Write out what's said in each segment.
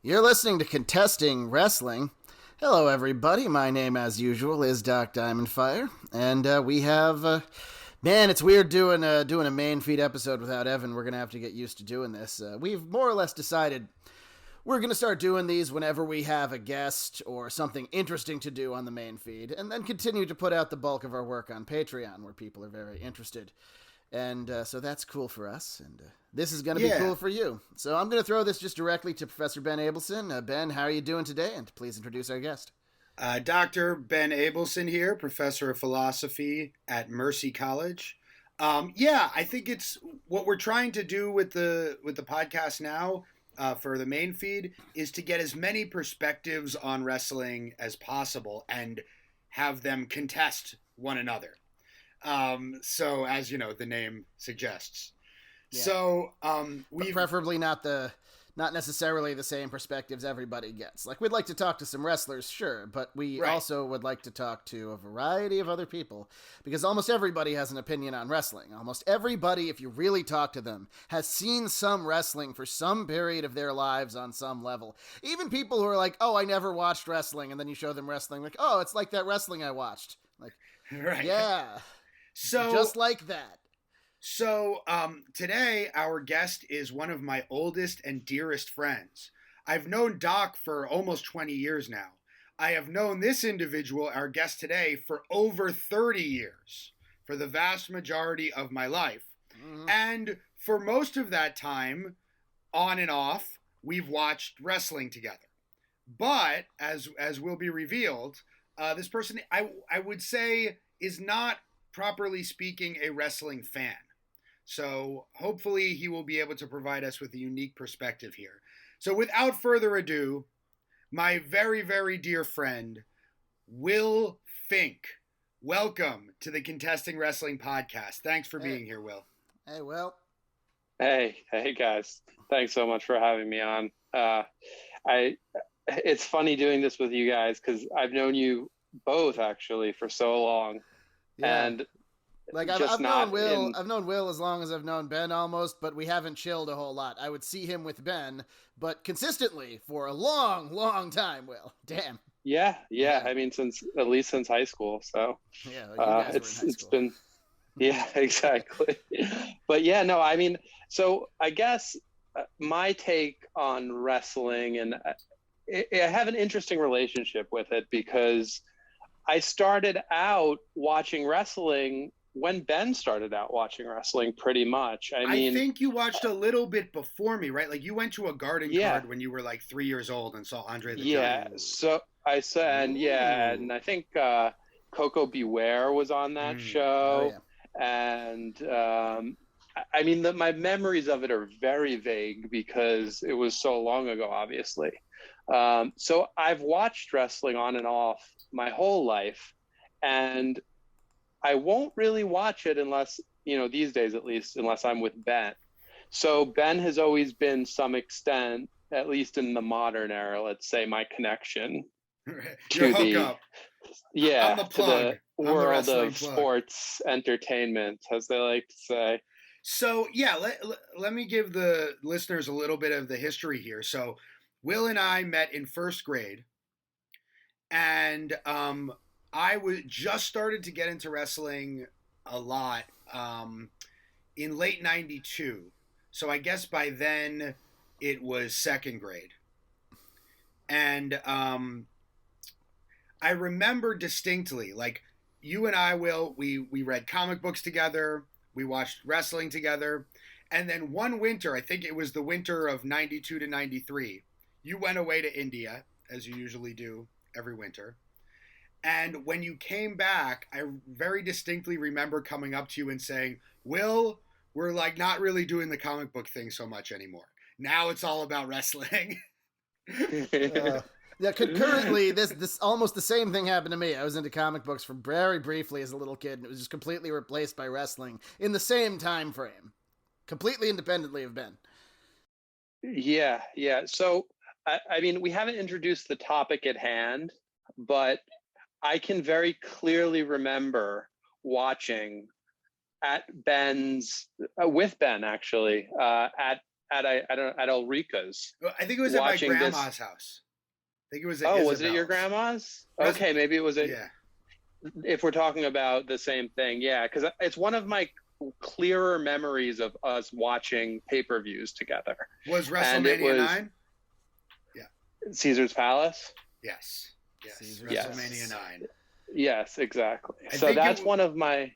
You're listening to Contesting Wrestling. Hello, everybody. My name, as usual, is Doc Diamondfire, and we have, man, it's weird doing a main feed episode without Evan. We're gonna have to get used to doing this. We've more or less decided we're gonna start doing these whenever we have a guest or something interesting to do on the main feed, and then continue to put out the bulk of our work on Patreon, where people are very interested. And so that's cool for us, and this is going to be cool for you. So I'm going to throw this just directly to Professor Ben Abelson. Ben, how are you doing today? And please introduce our guest. Dr. Ben Abelson here, professor of philosophy at Mercy College. I think it's what we're trying to do with the podcast now for the main feed is to get as many perspectives on wrestling as possible and have them contest one another. So as you know, the name suggests. Yeah. So we preferably not necessarily the same perspectives everybody gets. Like, we'd like to talk to some wrestlers, sure, but we also would like to talk to a variety of other people, because almost everybody has an opinion on wrestling. Almost everybody, if you really talk to them, has seen some wrestling for some period of their lives on some level. Even people who are like, oh, I never watched wrestling, and then you show them wrestling, like, oh, it's like that wrestling I watched. Like, yeah. So just like that. So today our guest is one of my oldest and dearest friends. I've known Doc for almost 20 years now. I have known this individual, our guest today, for over 30 years, for the vast majority of my life. Mm-hmm. And for most of that time, on and off, we've watched wrestling together. But as will be revealed, this person, I would say, is not, properly speaking, a wrestling fan. So hopefully he will be able to provide us with a unique perspective here. So without further ado, my very, very dear friend, Will Fink. Welcome to the Contesting Wrestling Podcast. Thanks for being here, Will. Hey, Will. Hey guys. Thanks so much for having me on. It's funny doing this with you guys because I've known you both actually for so long. Yeah. And like I've known Will as long as I've known Ben almost, but we haven't chilled a whole lot. I would see him with Ben, but consistently for a long, long time. Will, damn. Yeah. I mean, at least since high school. So yeah, you guys were in high school. It's been, yeah, exactly. But yeah, no, I mean, so I guess my take on wrestling, and I have an interesting relationship with it because I started out watching wrestling when Ben started out watching wrestling, pretty much. I mean, I think you watched a little bit before me, right? Like you went to a garden card when you were like 3 years old and saw Andre the Giant. Yeah, so I said, and I think Coco Beware was on that show. Oh, yeah. And I mean, my memories of it are very vague because it was so long ago, obviously. So I've watched wrestling on and off my whole life, and I won't really watch it unless, these days at least, unless I'm with Ben. So Ben has always been some extent, at least in the modern era, let's say, my connection to the world of sports entertainment, as they like to say. So yeah, let me give the listeners a little bit of the history here. So Will and I met in first grade. And I just started to get into wrestling a lot in late 92. So I guess by then it was second grade. And I remember distinctly, like, you and I, Will, we read comic books together. We watched wrestling together. And then one winter, I think it was the winter of 92 to 93, you went away to India, as you usually do every winter. And when you came back, I very distinctly remember coming up to you and saying, Will, we're like not really doing the comic book thing so much anymore. Now it's all about wrestling. Yeah, concurrently, this almost the same thing happened to me. I was into comic books for very briefly as a little kid, and it was just completely replaced by wrestling in the same time frame, completely independently of Ben. Yeah. So, I mean, we haven't introduced the topic at hand, but I can very clearly remember watching with Ben actually, at at Ulrika's. I think it was at my watching this- grandma's house. I think it was at Oh, was it at your Isabel's. grandma's? Okay, maybe it was Yeah. if we're talking about the same thing, yeah, because it's one of my clearer memories of us watching pay-per-views together. Was And it WrestleMania was 9? Caesar's Palace? Yes. Yes. Caesar's WrestleMania 9. Yes, exactly. I So think that's one of my,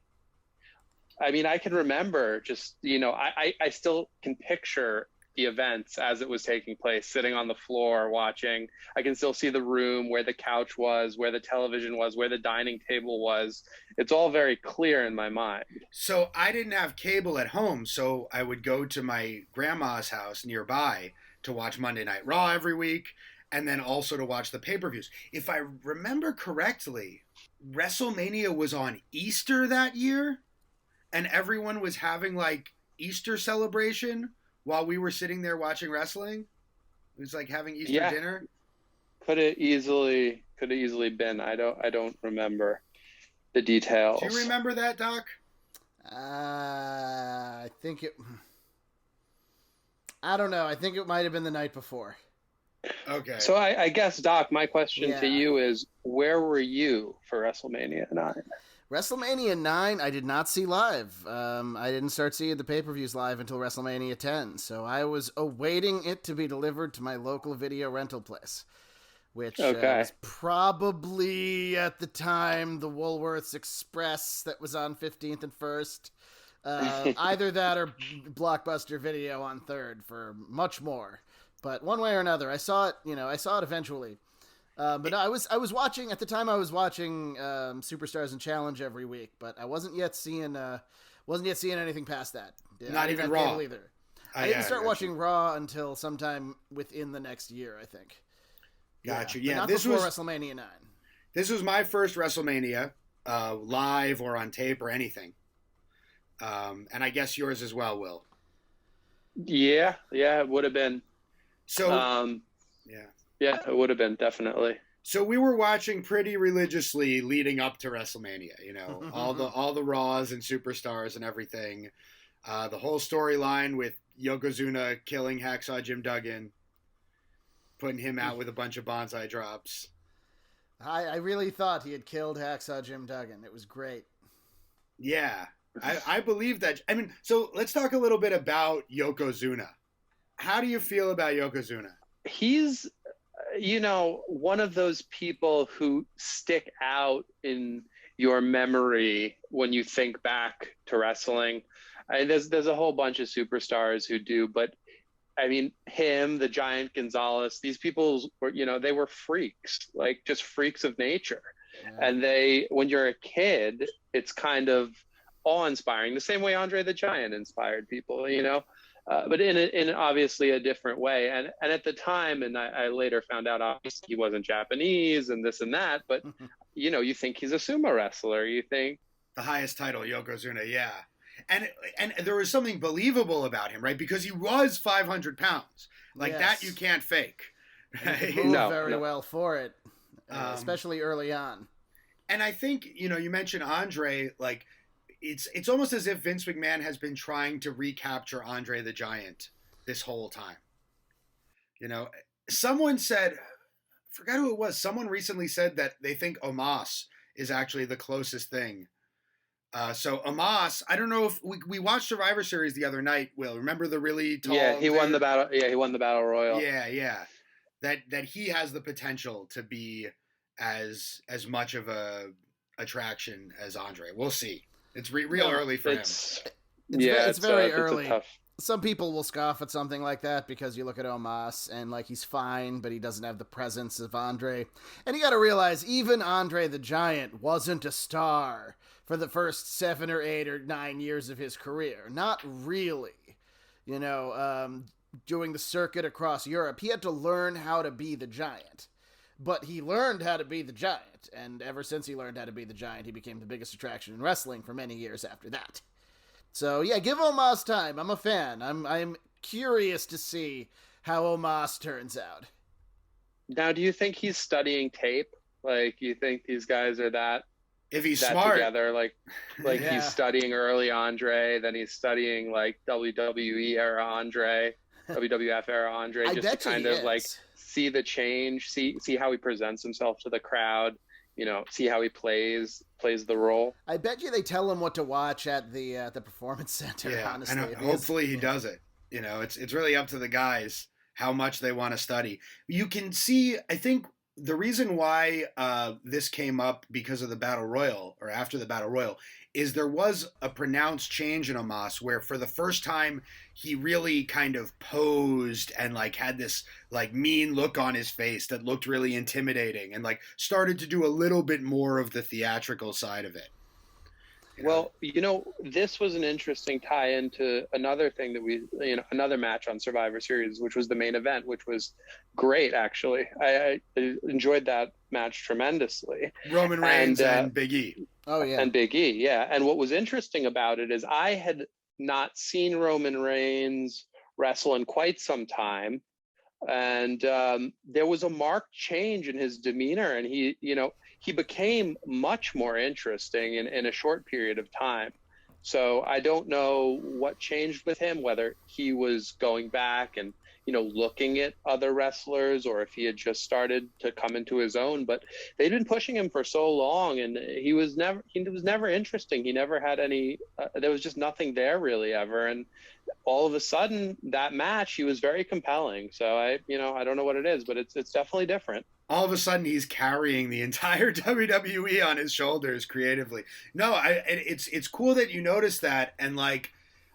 I mean, I can remember just, I still can picture the events as it was taking place, sitting on the floor watching. I can still see the room, where the couch was, where the television was, where the dining table was. It's all very clear in my mind. So I didn't have cable at home, so I would go to my grandma's house nearby to watch Monday Night Raw every week, and then also to watch the pay-per-views. If I remember correctly, WrestleMania was on Easter that year, and everyone was having like Easter celebration while we were sitting there watching wrestling. It was like having Easter dinner. Could have easily been. I don't remember the details. Do you remember that, Doc? I think it. I don't know. I think it might have been the night before. Okay. So I guess, Doc, my question to you is, where were you for WrestleMania 9? WrestleMania 9, I did not see live. I didn't start seeing the pay-per-views live until WrestleMania 10, so I was awaiting it to be delivered to my local video rental place, which was probably, at the time, the Woolworths Express that was on 15th and 1st. Either that or Blockbuster Video on 3rd for much more. But one way or another, I saw it eventually. But I was watching at the time. I was watching Superstars and Challenge every week, but I wasn't yet seeing anything past that. Not even Raw either. I didn't start watching Raw until sometime within the next year, I think. Gotcha. Yeah, not before WrestleMania 9. This was my first WrestleMania, live or on tape or anything. And I guess yours as well, Will. Yeah, it would have been. So, yeah, it would have been, definitely. So we were watching pretty religiously leading up to WrestleMania, all the Raws and Superstars and everything. The whole storyline with Yokozuna killing Hacksaw Jim Duggan, putting him out with a bunch of bonsai drops. I really thought he had killed Hacksaw Jim Duggan. It was great. Yeah, I believe that. I mean, so let's talk a little bit about Yokozuna. How do you feel about Yokozuna? He's, one of those people who stick out in your memory when you think back to wrestling. There's a whole bunch of superstars who do, but I mean, him, the Giant Gonzalez, these people were, they were freaks, like just freaks of nature. Yeah. And when you're a kid, it's kind of awe-inspiring, the same way Andre the Giant inspired people, but in obviously a different way. And at the time, and I later found out, obviously he wasn't Japanese and this and that, but you think he's a sumo wrestler. You think the highest title, Yokozuna, yeah. And there was something believable about him, right? Because he was 500 pounds. Like that you can't fake. He moved very well for it, especially early on. And I think, you mentioned Andre, like, it's almost as if Vince McMahon has been trying to recapture Andre the Giant this whole time. Someone said, I forgot who it was, someone recently said that they think Omos is actually the closest thing. So Omos, I don't know if we watched Survivor Series the other night, Will. Remember the really tall... Yeah, he won the battle. Yeah, he won the Battle Royal. Yeah. That he has the potential to be as much of a attraction as Andre. We'll see. It's real early for him. It's very early. Some people will scoff at something like that because you look at Omos and like he's fine, but he doesn't have the presence of Andre. And you got to realize even Andre the Giant wasn't a star for the first 7 or 8 or 9 years of his career. Not really. Doing the circuit across Europe, he had to learn how to be the Giant. But he learned how to be the Giant, and ever since he learned how to be the Giant, he became the biggest attraction in wrestling for many years after that. So yeah, give Omos time. I'm a fan. I'm curious to see how Omos turns out. Now, do you think he's studying tape? Like, you think these guys are that? If he's smart, together, like yeah. He's studying early Andre, then he's studying like WWE era Andre. WWF era Andre, I just to bet you kind he of like is. see the change, see how he presents himself to the crowd, see how he plays the role. I bet you they tell him what to watch at the performance center. Yeah, Honestly, and hopefully he does it. It's really up to the guys how much they want to study. You can see, I think the reason why this came up because of the Battle Royal, or after the Battle Royal, is there was a pronounced change in Omos where for the first time he really kind of posed and like had this like mean look on his face that looked really intimidating, and like started to do a little bit more of the theatrical side of it. Well, this was an interesting tie into another thing that another match on Survivor Series, which was the main event, which was great, actually. I enjoyed that match tremendously. Roman Reigns and Big E. Oh, yeah. And Big E, yeah. And what was interesting about it is I had not seen Roman Reigns wrestle in quite some time. And there was a marked change in his demeanor, and he became much more interesting in a short period of time. So I don't know what changed with him, whether he was going back and, looking at other wrestlers, or if he had just started to come into his own. But they'd been pushing him for so long, and he was never interesting. He never had any, there was just nothing there really ever. And all of a sudden that match, he was very compelling. So I don't know what it is, but it's definitely different. All of a sudden he's carrying the entire WWE on his shoulders creatively. No, it's cool that you noticed that. And like,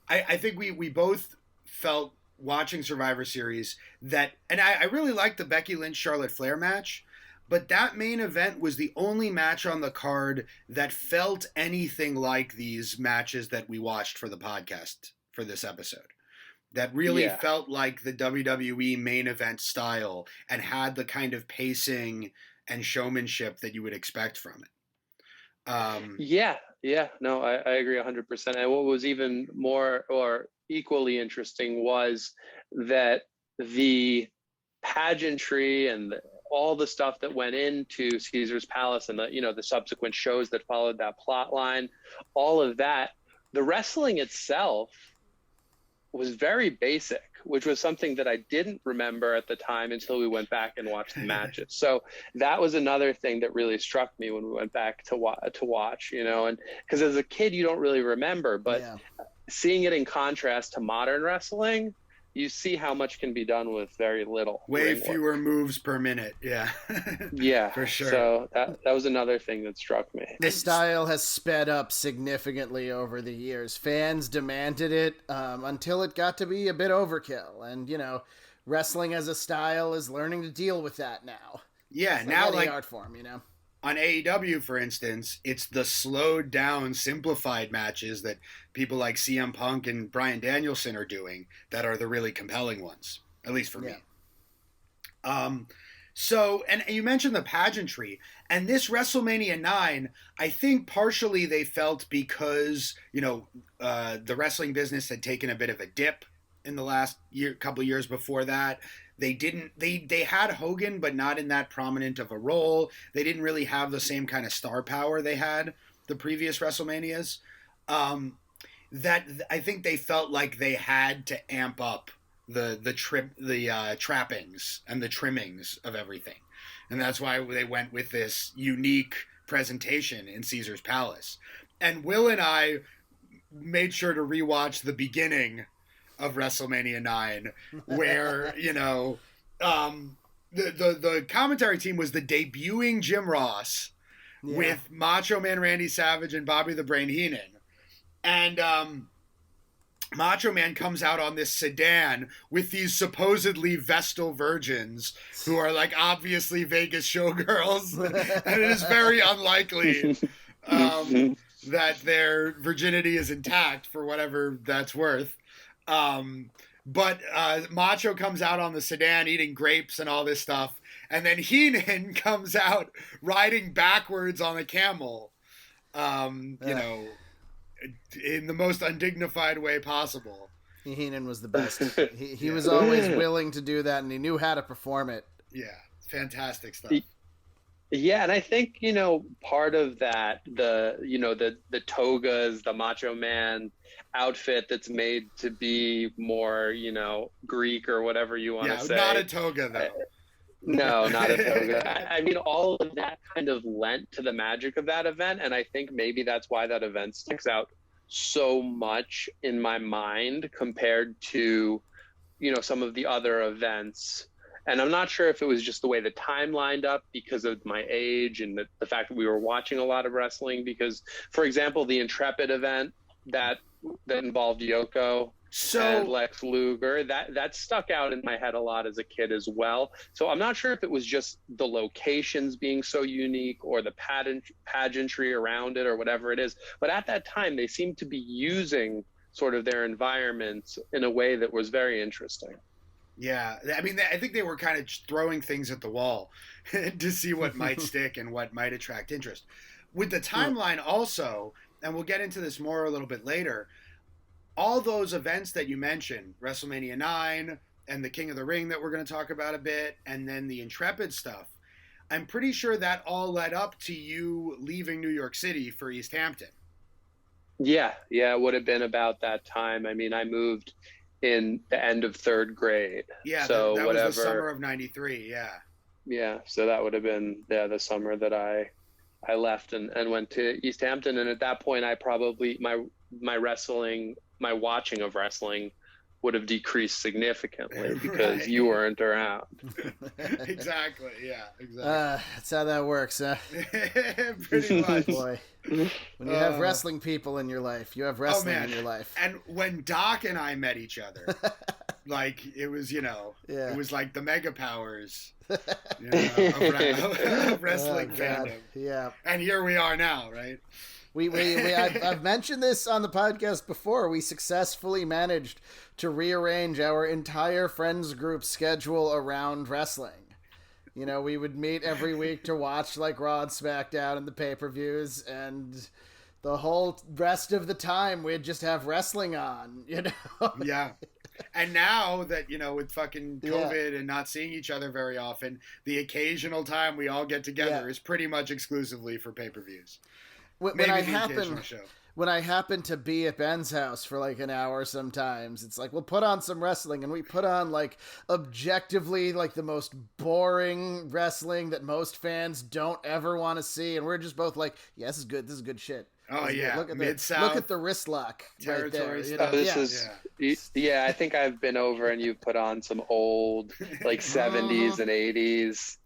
I think we both felt watching Survivor Series that, and I really liked the Becky Lynch Charlotte Flair match, but that main event was the only match on the card that felt anything like these matches that we watched for the podcast for this episode. That really felt like the WWE main event style and had the kind of pacing and showmanship that you would expect from it. No, I agree 100%. And what was even more or equally interesting was that the pageantry and all the stuff that went into Caesar's Palace and the subsequent shows that followed that plot line, all of that, the wrestling itself was very basic, which was something that I didn't remember at the time until we went back and watched the matches. So that was another thing that really struck me when we went back to watch, and because as a kid, you don't really remember, but seeing it in contrast to modern wrestling, you see how much can be done with very little. Way fewer moves per minute. Yeah. Yeah, for sure. So that was another thing that struck me. The style has sped up significantly over the years. Fans demanded it until it got to be a bit overkill. And, wrestling as a style is learning to deal with that now. Yeah, it's now like art form, On AEW, for instance, it's the slowed down, simplified matches that people like CM Punk and Bryan Danielson are doing that are the really compelling ones, at least for me. So, and you mentioned the pageantry, and this WrestleMania 9, I think partially they felt because, the wrestling business had taken a bit of a dip in the last couple of years before that. They had Hogan, but not in that prominent of a role. They didn't really have the same kind of star power they had the previous WrestleManias. That I think they felt like they had to amp up the trappings and the trimmings of everything. And that's why they went with this unique presentation in Caesar's Palace. And Will and I made sure to rewatch the beginning of WrestleMania 9, where, the commentary team was the debuting Jim Ross with Macho Man Randy Savage and Bobby the Brain Heenan. And Macho Man comes out on this sedan with these supposedly Vestal virgins who are like obviously Vegas showgirls. And it is very unlikely that their virginity is intact for whatever that's worth. But Macho comes out on the sedan eating grapes and all this stuff. And then Heenan comes out riding backwards on a camel, in the most undignified way possible. Heenan was the best. He was always willing to do that, and he knew how to perform it. Yeah, fantastic stuff. Yeah, and I think, part of that, the togas, the Macho Man outfit that's made to be more, Greek or whatever you want to say. Not a toga though. No, not a toga. I mean, all of that kind of lent to the magic of that event, and I think maybe that's why that event sticks out so much in my mind compared to, some of the other events. And I'm not sure if it was just the way the time lined up because of my age and the fact that we were watching a lot of wrestling. Because, for example, the Intrepid event that involved Yoko and Lex Luger, that stuck out in my head a lot as a kid as well. So I'm not sure if it was just the locations being so unique or the pageantry around it or whatever it is. But at that time, they seemed to be using sort of their environments in a way that was very interesting. Yeah, I mean, I think they were kind of throwing things at the wall to see what might stick and what might attract interest. With the timeline also, and we'll get into this more a little bit later, all those events that you mentioned, WrestleMania 9 and the King of the Ring that we're going to talk about a bit, and then the Intrepid stuff, I'm pretty sure that all led up to you leaving New York City for East Hampton. Yeah, it would have been about that time. I mean, I moved in the end of third grade. Yeah, so that whatever. Was the summer of 93, yeah. Yeah, so that would have been the summer that I left and went to East Hampton. And at that point, I probably, my watching of wrestling would have decreased significantly because you weren't around. Exactly. That's how that works, huh? Pretty much. Boy, when you have wrestling people in your life, you have wrestling in your life. And when Doc and I met each other, like it was, it was like the mega powers of wrestling fandom. Yeah. And here we are now, right? I've mentioned this on the podcast before. We successfully managed to rearrange our entire friends group schedule around wrestling. We would meet every week to watch like Raw and SmackDown and the pay-per-views, and the whole rest of the time we'd just have wrestling on, Yeah. And now that, with fucking COVID and not seeing each other very often, the occasional time we all get together is pretty much exclusively for pay-per-views. When I happen to be at Ben's house for like an hour sometimes, it's like, we'll put on some wrestling, and we put on like objectively like the most boring wrestling that most fans don't ever want to see. And we're just both like, yeah, this is good. This is good shit. Oh yeah. Look at the wrist lock right there. I think I've been over and you've put on some old like 70s and 80s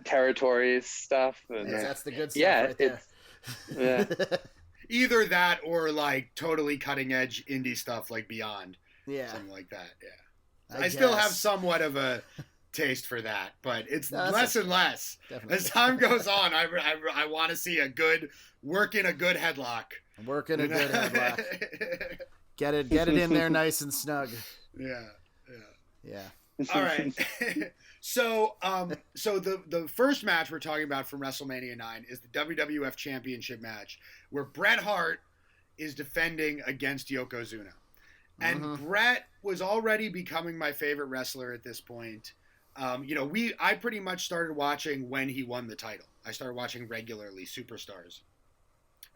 territories stuff. And, that's the good stuff right there. Yeah. Either that or like totally cutting edge indie stuff like Beyond. Yeah. Something like that. Yeah. I still have somewhat of a taste for that, but it's less and less. Definitely. As time goes on, I want to see a good headlock. Good headlock. Get it in there nice and snug. Yeah. All right. So the first match we're talking about from WrestleMania 9 is the WWF Championship match, where Bret Hart is defending against Yokozuna. And Bret was already becoming my favorite wrestler at this point. I pretty much started watching when he won the title. I started watching regularly Superstars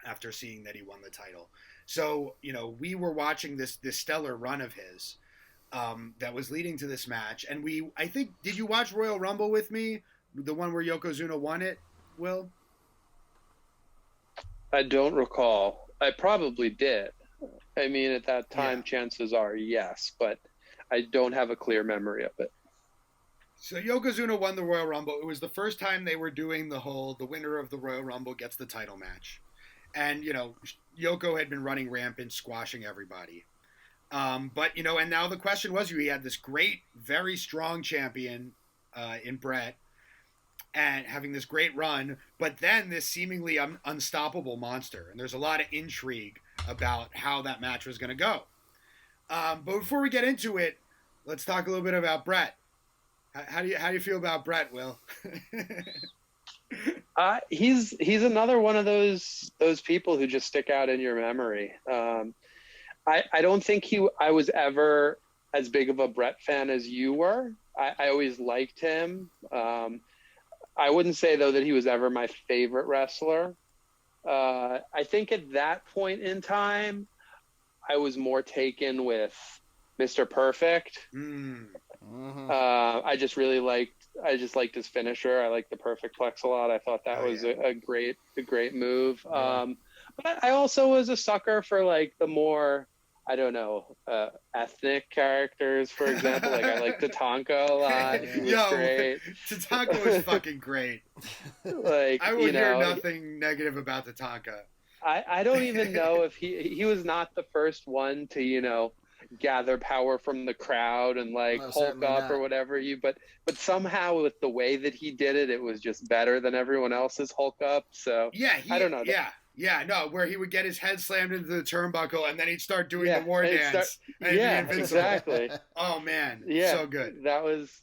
after seeing that he won the title. So, we were watching this stellar run of his. That was leading to this match. And did you watch Royal Rumble with me? The one where Yokozuna won it, Will? I don't recall. I probably did. I mean, at that time, chances are yes, but I don't have a clear memory of it. So Yokozuna won the Royal Rumble. It was the first time they were doing the winner of the Royal Rumble gets the title match. And, Yoko had been running rampant, squashing everybody. But, and now the question was, he had this great, very strong champion in Bret and having this great run, but then this seemingly unstoppable monster. And there's a lot of intrigue about how that match was going to go. But before we get into it, let's talk a little bit about Bret. How do you feel about Bret, Will? He's another one of those people who just stick out in your memory. I don't think I was ever as big of a Bret fan as you were. I always liked him. I wouldn't say though that he was ever my favorite wrestler. I think at that point in time, I was more taken with Mr. Perfect. Mm-hmm. I just liked his finisher. I liked the perfect plex a lot. I thought that was a great move. Yeah. But I also was a sucker for like the more, I don't know, ethnic characters, for example. Like I liked Tatanka a lot. He was great. Tatanka was fucking great. Like I would hear nothing negative about Tatanka. I don't even know if he was not the first one to, gather power from the crowd and like Hulk up or whatever but somehow with the way that he did it, it was just better than everyone else's Hulk up. So I don't know. Where he would get his head slammed into the turnbuckle and then he'd start doing the war dance. Exactly. Oh man, so good. That was.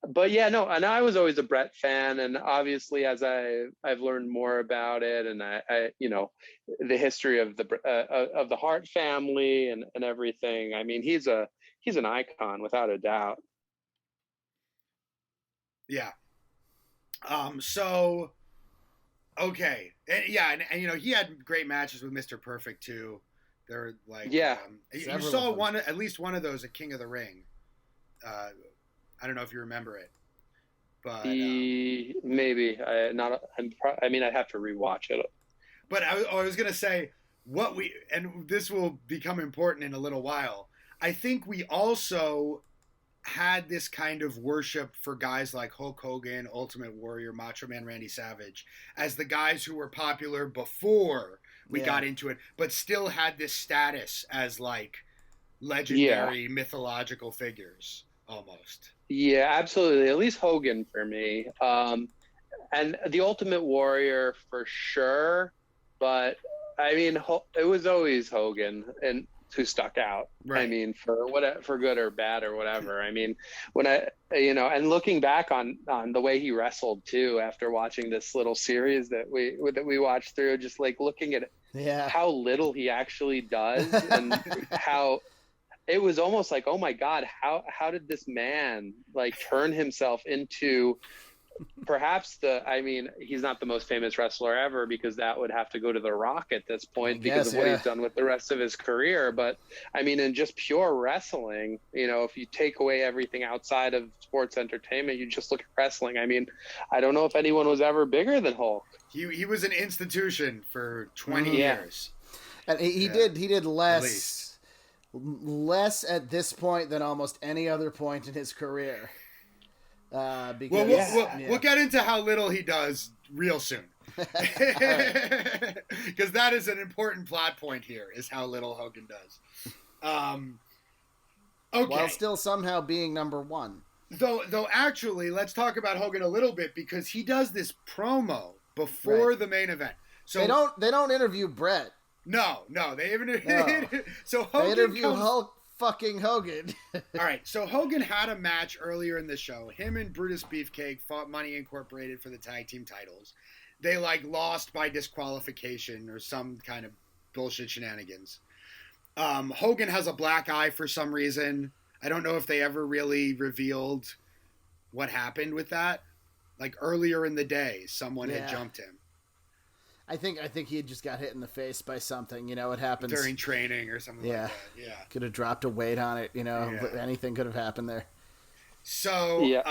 But yeah, no, and I was always a Bret fan, and obviously as I've learned more about it, and I the history of the Hart family and everything. I mean, he's an icon without a doubt. Yeah. So. Okay. And he had great matches with Mr. Perfect too. They're like you saw at least one of those at King of the Ring. I don't know if you remember it, but maybe I'd have to rewatch it. But I was gonna say and this will become important in a little while. I think we also had this kind of worship for guys like Hulk Hogan, Ultimate Warrior, Macho Man Randy Savage as the guys who were popular before we got into it, but still had this status as like legendary mythological figures almost. Yeah, absolutely. At least Hogan for me. And the Ultimate Warrior for sure. But I mean, it was always Hogan and who stuck out. Right. I mean, for good or bad or whatever. I mean, when and looking back on the way he wrestled too, after watching this little series that we watched through, just like looking at how little he actually does and how. It was almost like, oh my God, how did this man like turn himself into perhaps he's not the most famous wrestler ever because that would have to go to The Rock at this point because of what he's done with the rest of his career. But I mean, in just pure wrestling, if you take away everything outside of sports entertainment, you just look at wrestling. I mean, I don't know if anyone was ever bigger than Hulk. He was an institution for 20 years. And he did less at this point than almost any other point in his career. Because we'll get into how little he does real soon. Because that is an important plot point here, is how little Hogan does. Okay. While still somehow being number one. Though actually, let's talk about Hogan a little bit because he does this promo before the main event. So they don't interview Bret. No, they even so Hogan they interview Hulk fucking Hogan. All right, so Hogan had a match earlier in the show. Him and Brutus Beefcake fought Money Incorporated for the tag team titles. They lost by disqualification or some kind of bullshit shenanigans. Hogan has a black eye for some reason. I don't know if they ever really revealed what happened with that. Like earlier in the day, someone had jumped him. I think he had just got hit in the face by something. It happens during training or something like that. Yeah, could have dropped a weight on it. Anything could have happened there. So,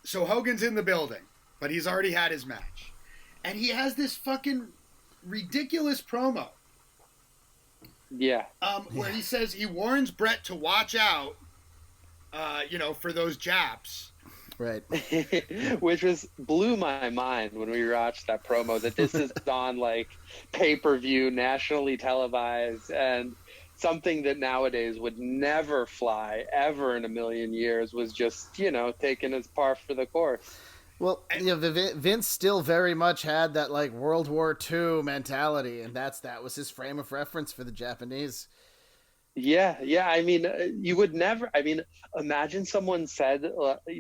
so Hogan's in the building, but he's already had his match, and he has this fucking ridiculous promo. Yeah. Where he says he warns Bret to watch out, for those Japs. Right. Which blew my mind when we watched that promo, that this is on like pay-per-view, nationally televised, and something that nowadays would never fly ever in a million years was just, taken as par for the course. Well, Vince still very much had that like World War II mentality, and that was his frame of reference for the Japanese. Yeah. I mean, you would never. I mean, imagine someone said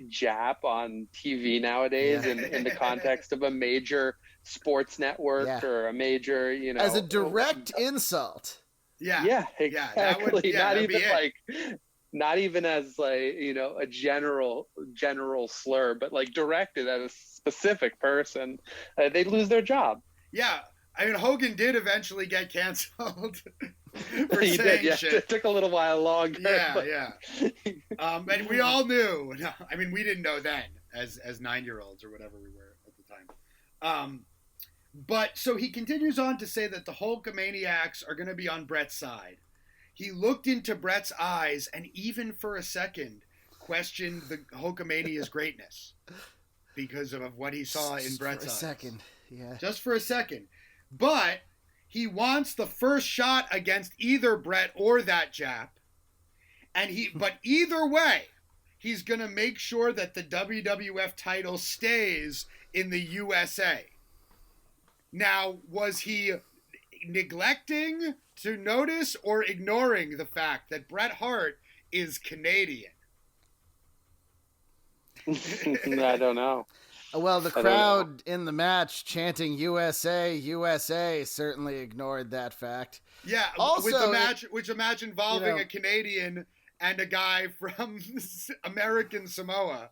Jap on TV nowadays in the context of a major sports network or a major, as a direct insult. Yeah, exactly. Not even like not even as like, a general slur, but like directed at a specific person, they'd lose their job. Yeah. I mean, Hogan did eventually get canceled for He saying did, yeah. shit. It took a little while longer. Yeah. And we all knew. I mean, we didn't know then as 9-year-olds or whatever we were at the time. But so he continues on to say that the Hulkamaniacs are going to be on Bret's side. He looked into Bret's eyes and even for a second questioned the Hulkamania's greatness because of what he saw in Bret's eyes. For a second, yeah. Just for a second. But he wants the first shot against either Bret or that Jap. But either way, he's going to make sure that the WWF title stays in the USA. Now, was he neglecting to notice or ignoring the fact that Bret Hart is Canadian? I don't know. Well, the crowd in the match chanting USA, USA certainly ignored that fact. Yeah, also, which a match involving a Canadian and a guy from American Samoa,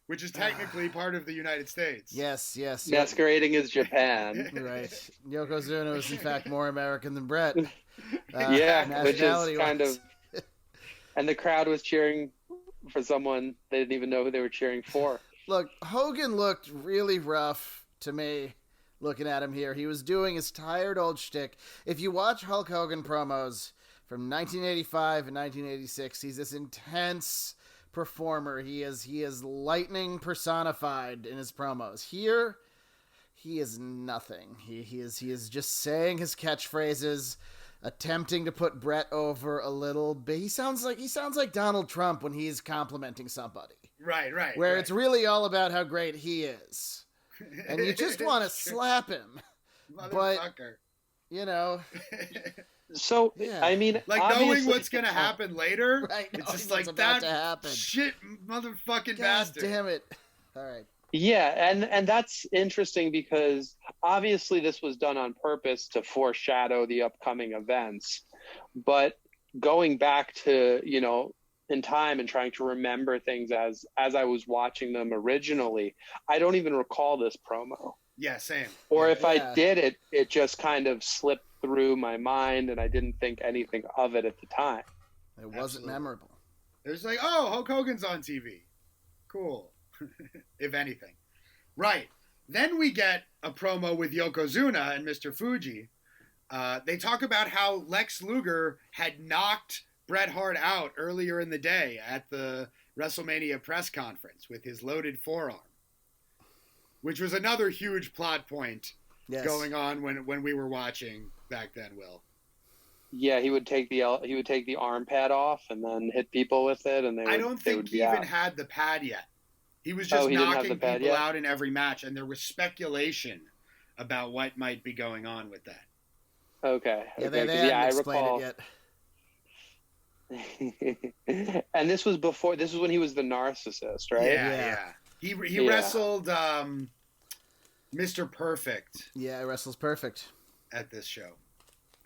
which is technically part of the United States. Yes. Masquerading as Japan. Right. Yokozuna was in fact more American than Bret. Which is kind of... And the crowd was cheering for someone they didn't even know who they were cheering for. Look, Hogan looked really rough to me looking at him here. He was doing his tired old shtick. If you watch Hulk Hogan promos from 1985 and 1986, he's this intense performer. He is lightning personified in his promos. Here, he is nothing. He is just saying his catchphrases, attempting to put Bret over a little bit. He sounds like Donald Trump when he's complimenting somebody. Right. Where it's really all about how great he is. And you just want to slap him. Motherfucker. But, So, yeah. I mean... Like, knowing what's going to happen later, right, it's just like, that to happen. Shit, motherfucking God bastard. Damn it. All right. Yeah, and that's interesting because obviously this was done on purpose to foreshadow the upcoming events. But going back to, in time and trying to remember things as I was watching them originally, I don't even recall this promo. Yeah, same. Or if I did, it just kind of slipped through my mind and I didn't think anything of it at the time. It wasn't memorable. It was like, oh, Hulk Hogan's on TV. Cool. If anything. Right. Then we get a promo with Yokozuna and Mr. Fuji. They talk about how Lex Luger had knocked Bret Hart out earlier in the day at the WrestleMania press conference with his loaded forearm, which was another huge plot point going on when we were watching back then, Will. Yeah, he would take the arm pad off and then hit people with it, and I don't think he even had the pad yet. He was just knocking people out in every match, and there was speculation about what might be going on with that. Okay. Yeah, they hadn't explained it yet. And this was when he was the narcissist, right? Yeah. He wrestled Mr. Perfect. Yeah, he wrestles Perfect at this show,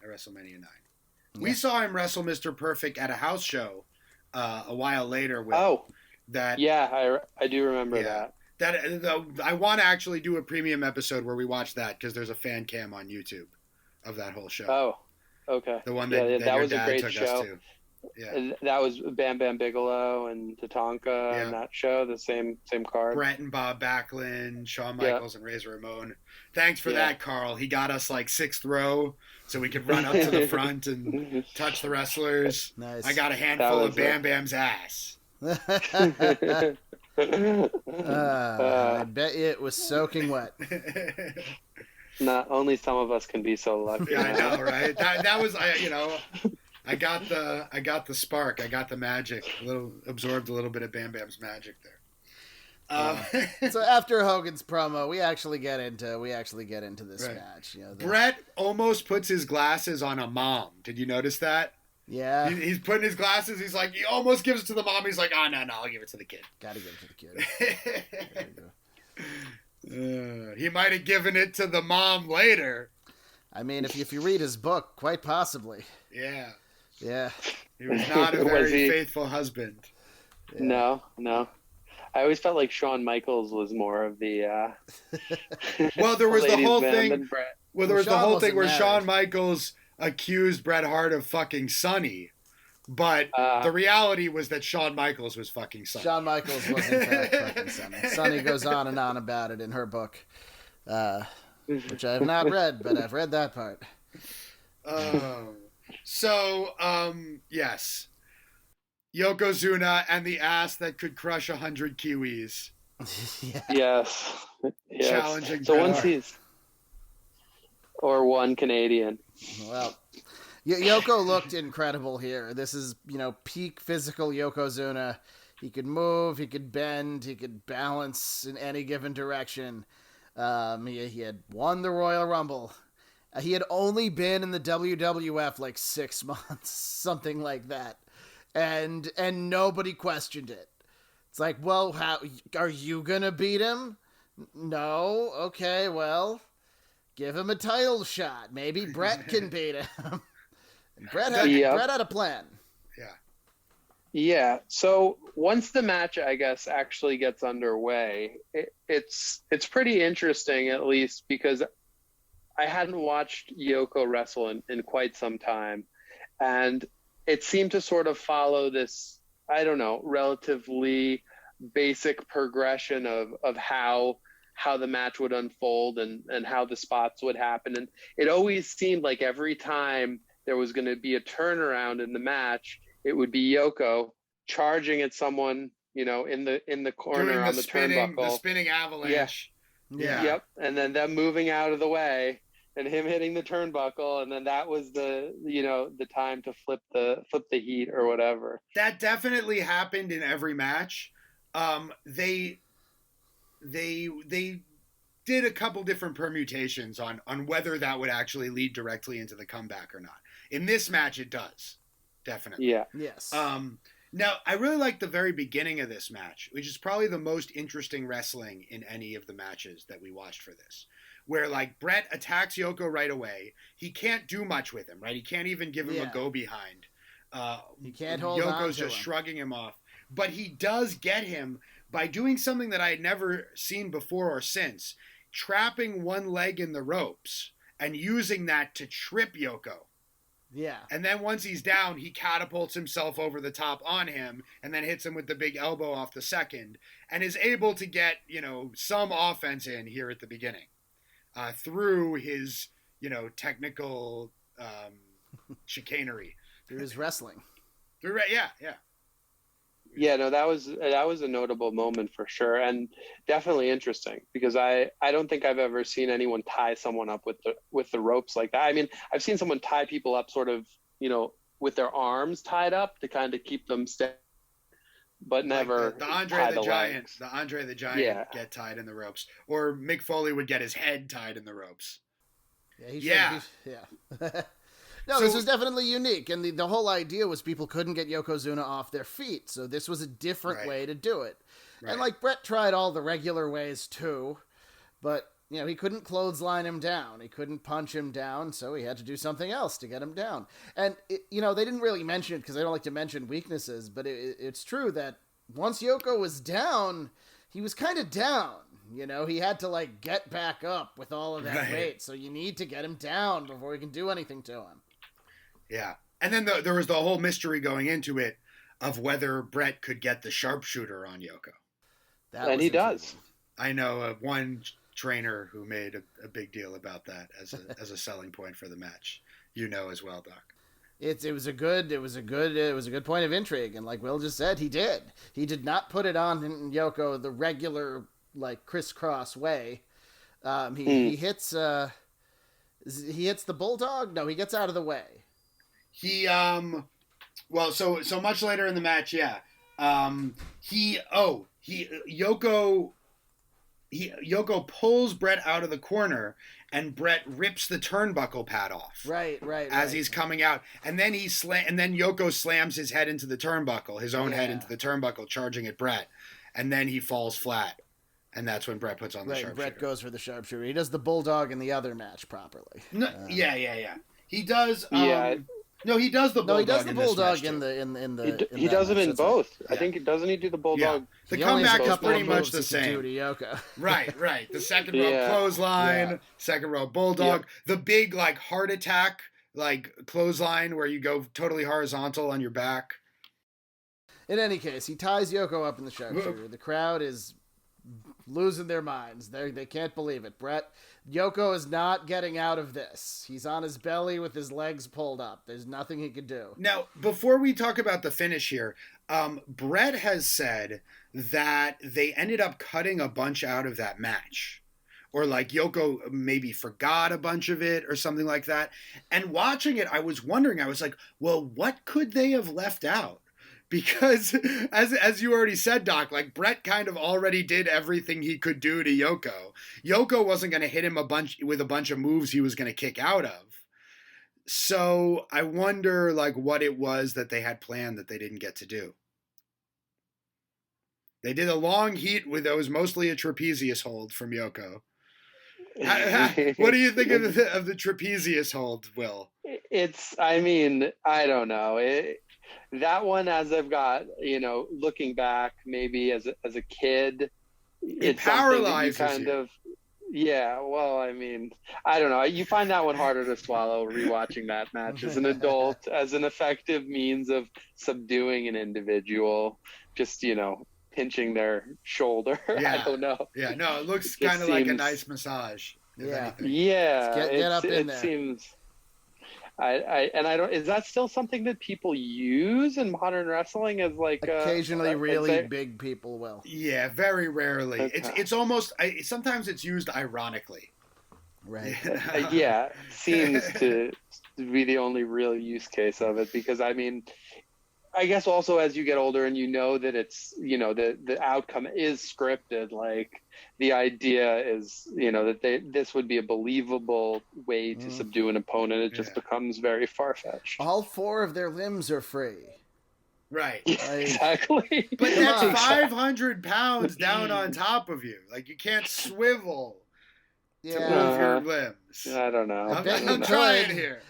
at WrestleMania 9. Yeah. We saw him wrestle Mr. Perfect at a house show a while later. I do remember that. I want to actually do a premium episode where we watch that because there's a fan cam on YouTube of that whole show. Oh, okay. The one that that your was dad a great took show. us to. Yeah. And that was Bam Bam Bigelow and Tatanka and that show, the same card. Brett and Bob Backlund, Shawn Michaels and Razor Ramon. Thanks for that, Carl. He got us like 6th row so we could run up to the front and touch the wrestlers. Nice. I got a handful of Bam Bam's ass. I bet it was soaking wet. Not only some of us can be so lucky. Yeah, I know, right? That was, I got the spark. I got the magic. Absorbed a little bit of Bam Bam's magic there. So after Hogan's promo, we actually get into this match. Bret almost puts his glasses on a mom. Did you notice that? Yeah. He's putting his glasses. He's like, he almost gives it to the mom. He's like, oh, no, I'll give it to the kid. Gotta give it to the kid. He might have given it to the mom later. I mean, if you read his book, quite possibly. Yeah. Yeah. He was not a very faithful husband. Yeah. No. I always felt like Shawn Michaels was more of the. Well, there was the whole thing. Well, there was the whole thing where married. Shawn Michaels accused Bret Hart of fucking Sonny, but the reality was that Shawn Michaels was fucking Sonny. Shawn Michaels was in fact fucking Sonny. Sonny goes on and on about it in her book, which I have not read, but I've read that part. Yes. Yokozuna and the ass that could crush 100 Kiwis. Yeah. Yes. Challenging. So once he's... Or one Canadian. Well, Yoko looked incredible here. This is, peak physical Yokozuna. He could move, he could bend, he could balance in any given direction. He had won the Royal Rumble. He had only been in the WWF like 6 months, something like that. And nobody questioned it. It's like, well, how are you gonna beat him? No, okay, well, give him a title shot. Maybe Bret can beat him. And Bret had a plan. Yeah. So once the match, I guess, actually gets underway, it's pretty interesting, at least because I hadn't watched Yoko wrestle in quite some time, and it seemed to sort of follow this, I don't know, relatively basic progression of how the match would unfold and how the spots would happen. And it always seemed like every time there was going to be a turnaround in the match, it would be Yoko charging at someone, in the corner on the turnbuckle. The spinning avalanche. Yeah. Yep. And then them moving out of the way and him hitting the turnbuckle, and then that was the time to flip the heat or whatever. That definitely happened in every match. They did a couple different permutations on whether that would actually lead directly into the comeback or not. In this match, it does. Definitely. Yeah. Yes. Now, I really like the very beginning of this match, which is probably the most interesting wrestling in any of the matches that we watched for this. Where, Bret attacks Yoko right away. He can't do much with him, right? He can't even give him a go-behind. He can't hold on to Yoko's just him. shrugging him off. But he does get him by doing something that I had never seen before or since. Trapping one leg in the ropes and using that to trip Yoko. Yeah. And then once he's down, he catapults himself over the top on him and then hits him with the big elbow off the second and is able to get, some offense in here at the beginning. Through his, technical chicanery. Through his wrestling. Yeah. Yeah, no, that was a notable moment for sure, and definitely interesting because I don't think I've ever seen anyone tie someone up with the ropes like that. I mean, I've seen someone tie people up sort of, with their arms tied up to kind of keep them steady, but never the Andre the Giant. The Andre the Giant get tied in the ropes, or Mick Foley would get his head tied in the ropes. Yeah. No, this was definitely unique, and the whole idea was people couldn't get Yokozuna off their feet, so this was a different way to do it. Right. And Bret tried all the regular ways too, but he couldn't clothesline him down, he couldn't punch him down, so he had to do something else to get him down. And they didn't really mention it because they don't like to mention weaknesses, but it's true that once Yoko was down, he was kind of down. He had to get back up with all of that weight, so you need to get him down before you can do anything to him. Yeah. And then there was the whole mystery going into it of whether Bret could get the sharpshooter on Yoko. And he does. I know one trainer who made a big deal about that as a selling point for the match. As well, Doc. It was a good point of intrigue, and like Will just said, he did not put it on Yoko the regular crisscross way. He hits the bulldog. No, he gets out of the way. He so much later in the match, Yoko pulls Bret out of the corner, and Bret rips the turnbuckle pad off. Right. As he's coming out, and then Yoko slams his head into the turnbuckle, his own head into the turnbuckle, charging at Bret, and then he falls flat, and that's when Bret puts on the sharpshooter. Bret goes for the sharpshooter. He does the bulldog in the other match properly. Yeah. He does. No, he does the bulldog. No, he does the in this bulldog match, in too. the. He does it in both. Yeah. I think doesn't he do the bulldog? Yeah. The He only has comeback a is couple pretty of much moves the he can same. do to Yoko. Right. The second row Yeah. clothesline, second row bulldog, the big like heart attack like clothesline where you go totally horizontal on your back. In any case, he ties Yoko up in the sharpshooter. The crowd is losing their minds. They can't believe it. Yoko is not getting out of this. He's on his belly with his legs pulled up. There's nothing he can do. Now, before we talk about the finish here, Bret has said that they ended up cutting a bunch out of that match. Or like Yoko maybe forgot a bunch of it or something like that. And watching it, I was wondering, I was like, well, what could they have left out? Because as you already said, Doc, like Bret kind of already did everything he could do to Yoko. Yoko wasn't going to hit him with a bunch of moves he was going to kick out of. So I wonder like what it was that they had planned that they didn't get to do. They did a long heat that was mostly a trapezius hold from Yoko. What do you think of the trapezius hold, Will? I don't know. That one, as I've got, looking back, maybe as a kid, it paralyzes you kind of. Yeah, well, I don't know. You find that one harder to swallow rewatching that match as an adult, as an effective means of subduing an individual. Just pinching their shoulder. Yeah. I don't know. Yeah, no, it looks kind of like a nice massage. Yeah. Yeah. Get up in there. It seems. I don't. Is that still something that people use in modern wrestling? As like occasionally, really big people will. Yeah, very rarely. Okay. It's almost. Sometimes it's used ironically. Right. Yeah, seems to be the only real use case of it because I guess also as you get older and that it's the outcome is scripted, like the idea is that this would be a believable way to subdue an opponent. It just becomes very far-fetched. All 4 of their limbs are free. Right. Exactly. But that's 500 pounds down on top of you. Like you can't swivel to move your limbs. I don't know. I'm trying here.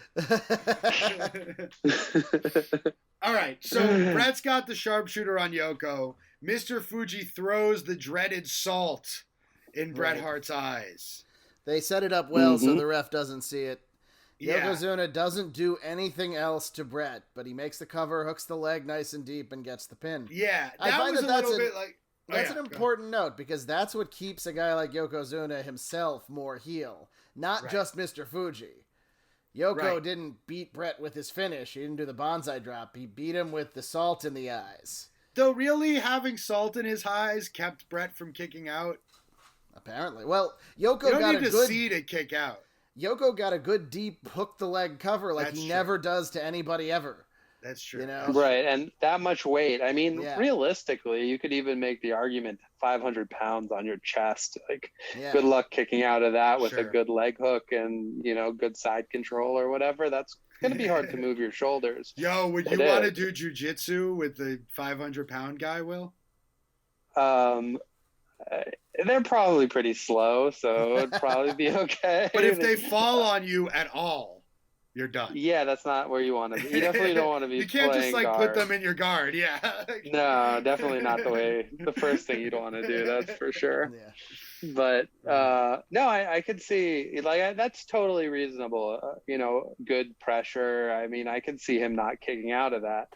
All right, so Bret's got the sharpshooter on Yoko. Mr. Fuji throws the dreaded salt in Bret Hart's eyes. They set it up well so the ref doesn't see it. Yeah. Yokozuna doesn't do anything else to Bret, but he makes the cover, hooks the leg nice and deep, and gets the pin. Yeah, I find was a little bit like... That's an important note because that's what keeps a guy like Yokozuna himself more heel, not just Mr. Fuji. Yoko didn't beat Bret with his finish. He didn't do the bonsai drop. He beat him with the salt in the eyes. Though really having salt in his eyes kept Bret from kicking out? Apparently. Well, Yoko you don't got need a to good... see to kick out. Yoko got a good deep hook the leg cover like he never does to anybody ever. That's true. Right, and that much weight. Realistically, you could even make the argument 500 pounds on your chest. Like, good luck kicking out of that with a good leg hook and, good side control or whatever. That's going to be hard to move your shoulders. Yo, would you want to do jiu-jitsu with the 500-pound guy, Will? They're probably pretty slow, so it'd probably be okay. But if they fall on you at all, you're done. Yeah, that's not where you want to be. You definitely don't want to be. You can't just guard. put them in your guard. Yeah. No, definitely not the first thing you'd want to do. That's for sure. Yeah. But no, I could see that's totally reasonable. Good pressure. I could see him not kicking out of that.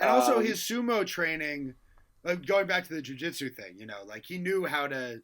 And also his sumo training. Like going back to the jiu-jitsu thing, he knew how to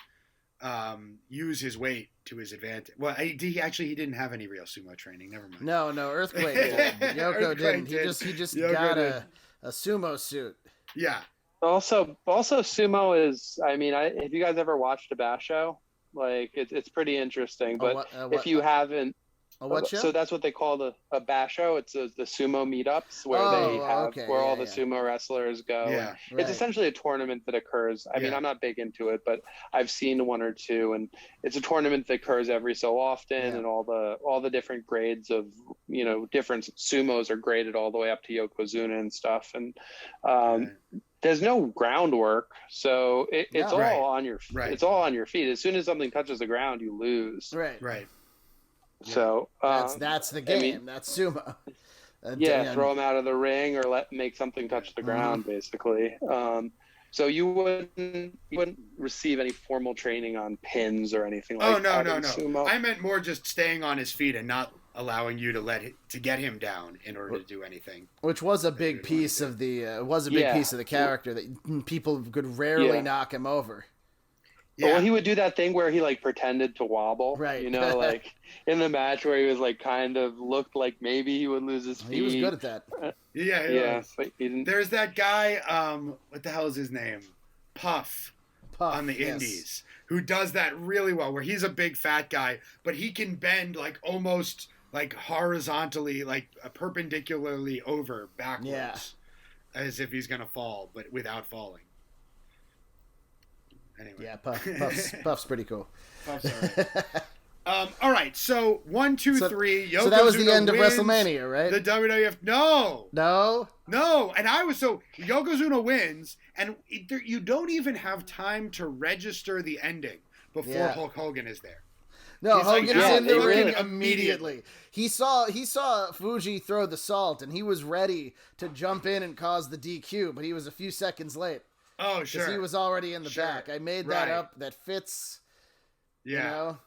use his weight to his advantage. Well, he didn't have any real sumo training. Never mind. No, Earthquake did. Yoko didn't. He just got a sumo suit. Yeah. Also sumo is. Have you guys ever watched a basho? Like it's pretty interesting. But if you haven't. A what show? So that's what they call a basho. It's the sumo meetups where all the sumo wrestlers go. Yeah, It's essentially a tournament that occurs. I'm not big into it, but I've seen one or two, and it's a tournament that occurs every so often, and all the different grades of different sumos are graded all the way up to Yokozuna and stuff, and there's no groundwork, so it's all on your it's all on your feet. As soon as something touches the ground, you lose. Right. So that's the game. That's sumo. throw him out of the ring or make something touch the ground, basically. So you wouldn't receive any formal training on pins or anything like that. Oh, no. Sumo. I meant more just staying on his feet and not allowing you to get him down in order to do anything. Which was a big piece of the piece of the character that people could rarely knock him over. Yeah. Well, he would do that thing where he like pretended to wobble, right? You know, like in the match where he was like kind of looked like maybe he would lose his feet. He was good at that. Yeah. But he didn't. There's that guy. What the hell is his name? Puff on the Indies, who does that really well. Where he's a big fat guy, but he can bend like almost like horizontally, like perpendicularly over backwards, as if he's gonna fall, but without falling. Anyway. Yeah, Puff's pretty cool. Puff's all right. All right, so 1, 2, 3. Yokozuna so that was the end of wins WrestleMania, right? The WWF. No. And Yokozuna wins, and you don't even have time to register the ending before Hulk Hogan is there. No, Hogan's in the ring immediately. He saw Fuji throw the salt, and he was ready to jump in and cause the DQ, but he was a few seconds late. Oh, sure. Because he was already in the back. I made that up. That fits. Yeah. You know?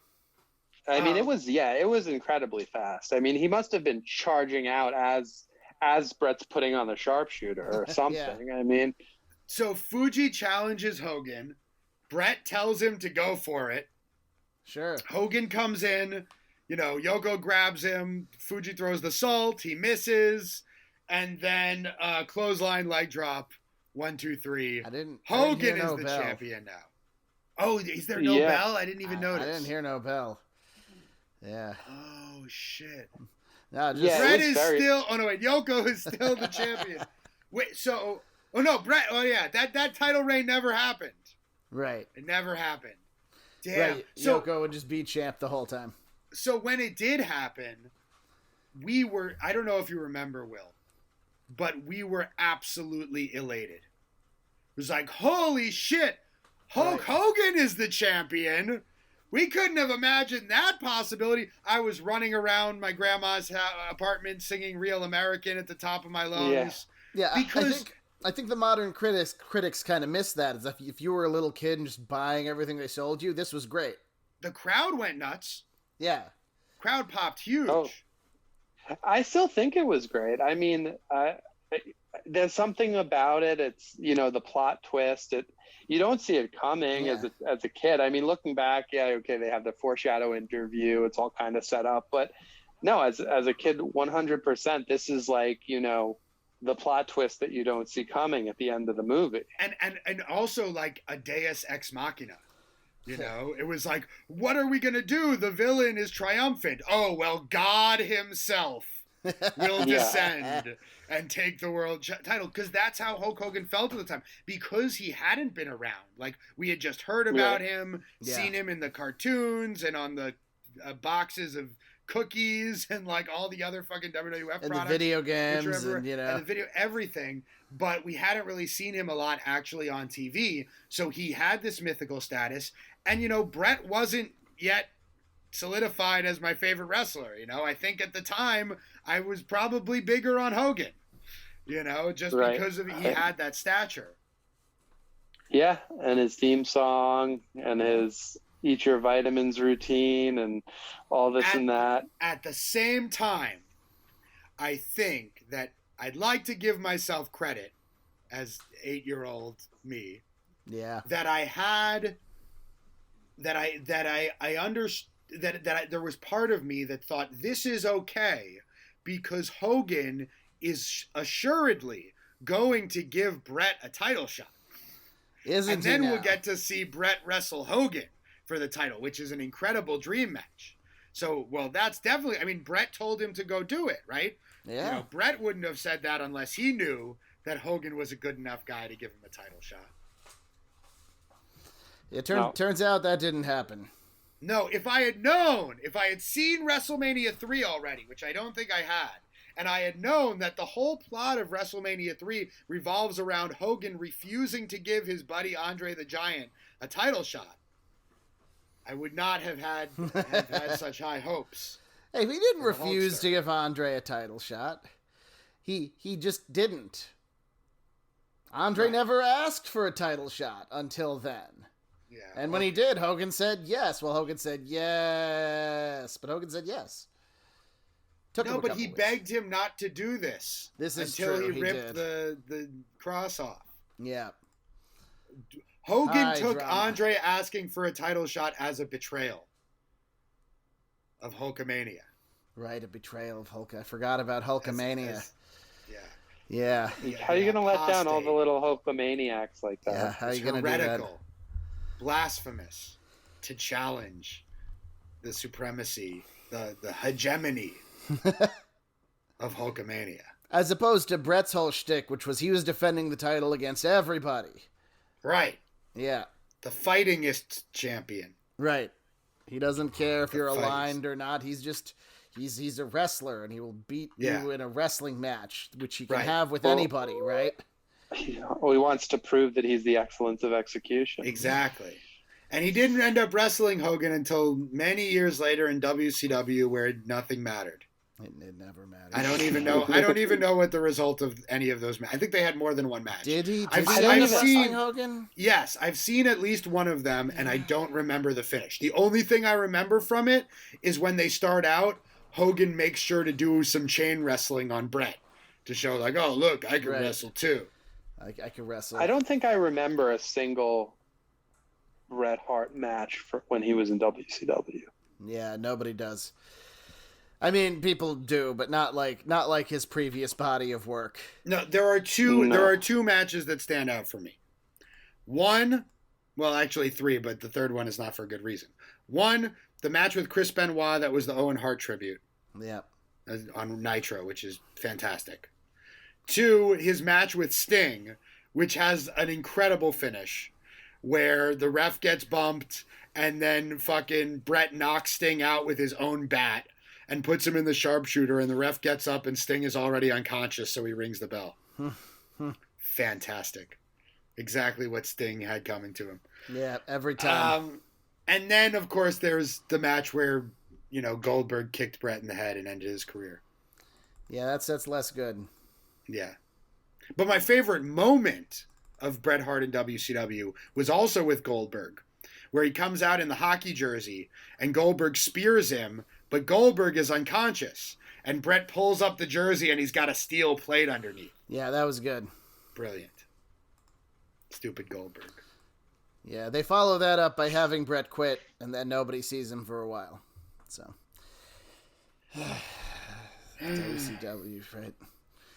I mean, it was incredibly fast. I mean, he must have been charging out as Bret's putting on the sharpshooter or something. I mean. So Fuji challenges Hogan. Bret tells him to go for it. Sure. Hogan comes in. You know, Yoko grabs him. Fuji throws the salt. He misses. And then clothesline leg drop. 1, 2, 3. Hogan is the champion now. Oh, is there no bell? I didn't even notice. I didn't hear no bell. Yeah. Oh shit. No, Bret is still. Oh no, wait. Yoko is still the champion. Wait. So. Oh no, Bret. Oh yeah. That title reign never happened. Right. It never happened. Damn. Right. Yoko would just be champ the whole time. So when it did happen, we were. I don't know if you remember, Will. But we were absolutely elated. It was like, holy shit, Hulk Hogan is the champion. We couldn't have imagined that possibility. I was running around my grandma's apartment singing Real American at the top of my lungs. Yeah, because I think the modern critics kind of missed that. As if you were a little kid and just buying everything they sold you, this was great. The crowd went nuts. Yeah. Crowd popped huge. Oh. I still think it was great. I mean, there's something about it. It's, you know, the plot twist. You don't see it coming as a kid. I mean, looking back, they have the foreshadow interview. It's all kind of set up. But no, as a kid, 100%, this is like, you know, the plot twist that you don't see coming at the end of the movie. And also like a deus ex machina. You know, it was like, what are we going to do? The villain is triumphant. Oh, well, God himself will descend and take the world title. Because that's how Hulk Hogan felt at the time. Because he hadn't been around. Like, we had just heard about him, seen him in the cartoons and on the boxes of cookies and like all the other fucking WWF products. And the video games and, you know. And the video, everything. But we hadn't really seen him a lot actually on TV. So he had this mythical status. And, you know, Bret wasn't yet solidified as my favorite wrestler. You know, I think at the time I was probably bigger on Hogan, you know, just because he had that stature. Yeah. And his theme song and his Eat Your Vitamins routine and all this and that. At the same time, I think that I'd like to give myself credit as 8-year-old me. Yeah. That I had, I understood that there was part of me that thought this is okay because Hogan is assuredly going to give Bret a title shot. And then we'll get to see Bret wrestle Hogan for the title, which is an incredible dream match. So, well, that's definitely, I mean, Bret told him to go do it, right? Yeah. You know, Bret wouldn't have said that unless he knew that Hogan was a good enough guy to give him a title shot. It turns out that didn't happen. No, if I had seen WrestleMania 3 already, which I don't think I had, and I had known that the whole plot of WrestleMania 3 revolves around Hogan refusing to give his buddy Andre the Giant a title shot, I would not have had such high hopes. Hey, we didn't refuse to give Andre a title shot. he just didn't. Andre never asked for a title shot until then. Yeah. And when he did, Hogan said yes. Well, Hogan said yes, but Hogan said yes. No, but he begged him not to do this. This is until true. he ripped the cross off. Yeah. Hogan took Andre asking for a title shot as a betrayal of Hulkamania. Right, a betrayal of Hulk. I forgot about Hulkamania. Yeah. How are you going to let down all the little Hulkamaniacs like that? Yeah, how are you going to do that? Blasphemous to challenge the supremacy, the hegemony of Hulkamania. As opposed to Bret's whole shtick, which was he was defending the title against everybody. Right. Yeah. The fightingest champion. Right. He doesn't care if you're aligned or not. He's just he's a wrestler, and he will beat you in a wrestling match, which he can have with anybody, right? Well, he wants to prove that he's the excellence of execution. Exactly. And he didn't end up wrestling Hogan until many years later in WCW, where nothing mattered. It never mattered. I don't even know. I don't even know what the result of any of those. I think they had more than one match. Did he? I've seen Hogan. Yes, I've seen at least one of them, and I don't remember the finish. The only thing I remember from it is when they start out, Hogan makes sure to do some chain wrestling on Bret to show, like, oh look, I can wrestle too. I can wrestle. I don't think I remember a single Bret Hart match for when he was in WCW. Yeah, nobody does. I mean, people do, but not like his previous body of work. No, there are two matches that stand out for me. One, well, actually three, but the third one is not for a good reason. One, the match with Chris Benoit that was the Owen Hart tribute. Yeah. On Nitro, which is fantastic. Two, his match with Sting, which has an incredible finish, where the ref gets bumped and then fucking Bret knocks Sting out with his own bat and puts him in the sharpshooter, and the ref gets up and Sting is already unconscious, so he rings the bell. Fantastic. Exactly what Sting had coming to him. Yeah, every time. And then, of course, there's the match where, Goldberg kicked Bret in the head and ended his career. Yeah, that's less good. Yeah. But my favorite moment of Bret Hart in WCW was also with Goldberg, where he comes out in the hockey jersey and Goldberg spears him, but Goldberg is unconscious, and Bret pulls up the jersey and he's got a steel plate underneath. Yeah, that was good. Brilliant. Stupid Goldberg. Yeah, they follow that up by having Bret quit, and then nobody sees him for a while. So, WCW, right?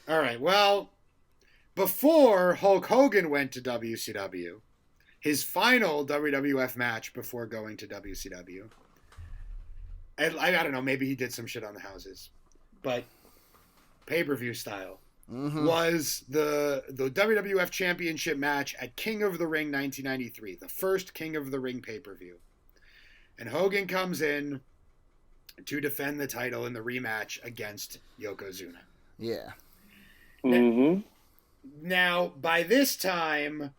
All right, well, before Hulk Hogan went to WCW, his final WWF match before going to WCW, and I don't know, maybe he did some shit on the houses, but pay-per-view style, was the WWF Championship match at King of the Ring 1993, the first King of the Ring pay-per-view. And Hogan comes in to defend the title in the rematch against Yokozuna. Yeah. Now, by this time,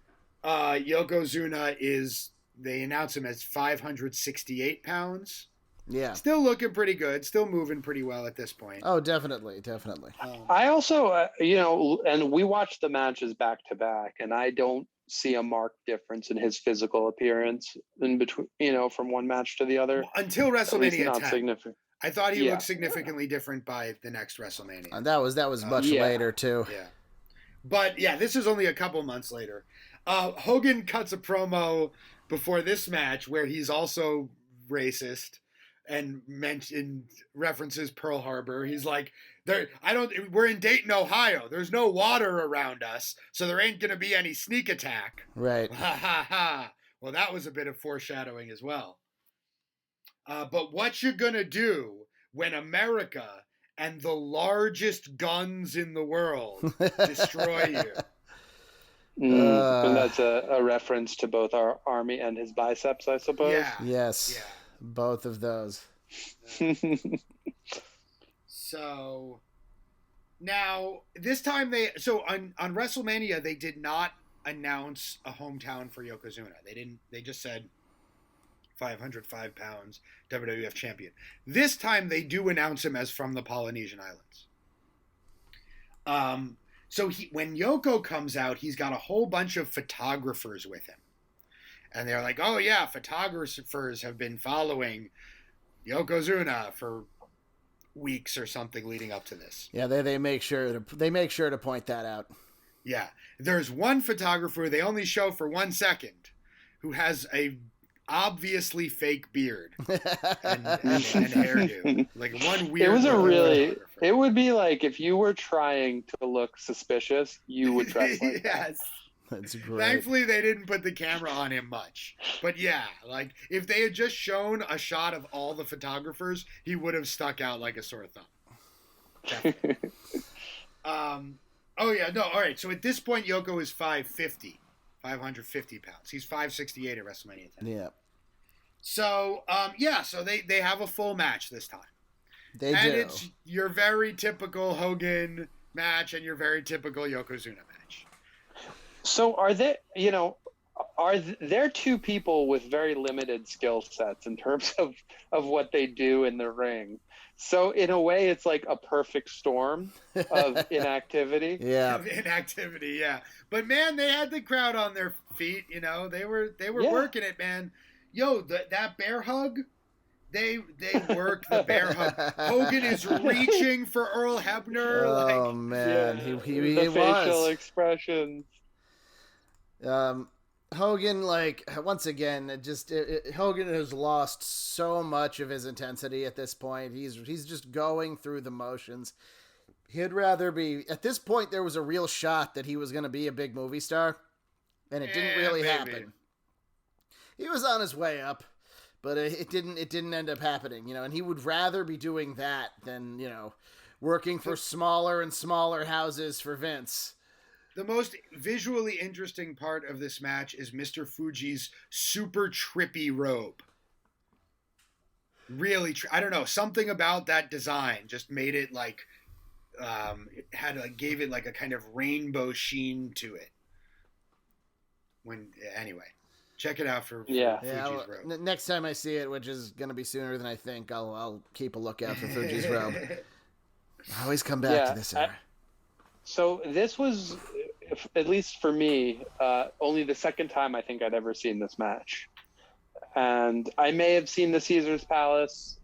Yokozuna they announce him as 568 pounds. Yeah. Still looking pretty good. Still moving pretty well at this point. Oh, definitely. I also, and we watched the matches back to back, and I don't see a marked difference in his physical appearance in between, from one match to the other. Until WrestleMania 10. Significant. I thought he looked significantly different by the next WrestleMania. And that was much later, too. Yeah. But, yeah, this is only a couple months later. Hogan cuts a promo before this match where he's also racist and references Pearl Harbor. He's like, we're in Dayton, Ohio. There's no water around us, so there ain't going to be any sneak attack. Right. Ha ha ha. Well, that was a bit of foreshadowing as well. But what you going to do when America and the largest guns in the world destroy you? And that's a reference to both our army and his biceps, I suppose. Yeah. Yes. Yeah. Both of those. So now this time on WrestleMania they did not announce a hometown for Yokozuna. They just said 505 pounds WWF champion. This time they do announce him as from the Polynesian Islands. So when Yoko comes out, he's got a whole bunch of photographers with him. And they're like, oh yeah, photographers have been following Yokozuna for weeks or something leading up to this. Yeah, they make sure to point that out. Yeah. There's one photographer they only show for 1 second who has a obviously fake beard and hairdo. Like one weird. It would be like if you were trying to look suspicious, you would dress like yes. That's great. Thankfully, they didn't put the camera on him much. But yeah, like if they had just shown a shot of all the photographers, he would have stuck out like a sore thumb. Oh yeah, no, all right. So at this point, Yoko is 550 pounds. He's 568 at WrestleMania 10. Yeah. So so they have a full match this time. And it's your very typical Hogan match and your very typical Yokozuna match. So are there two people with very limited skill sets in terms of what they do in the ring? So in a way, it's like a perfect storm of inactivity. Yeah. Inactivity, yeah. But man, they had the crowd on their feet, They were working it, man. Yo, that bear hug, they work the bear hug. Hogan is reaching for Earl Hebner. Oh man, yeah, he the facial was. expressions. Hogan, like, once again, Hogan has lost so much of his intensity at this point. He's just going through the motions. He'd rather be, at this point, there was a real shot that he was going to be a big movie star, and it didn't really happen. He was on his way up, but it didn't end up happening, and he would rather be doing that than, working for smaller and smaller houses for Vince. The most visually interesting part of this match is Mr. Fuji's super trippy robe. Really, I don't know, something about that design just made it like, gave it like a kind of rainbow sheen to it. Anyway, check it out for Fuji's robe. Next time I see it, which is going to be sooner than I think, I'll keep a lookout for Fuji's robe. I always come back to this era. So this was, at least for me, only the second time I think I'd ever seen this match. And I may have seen the Caesar's Palace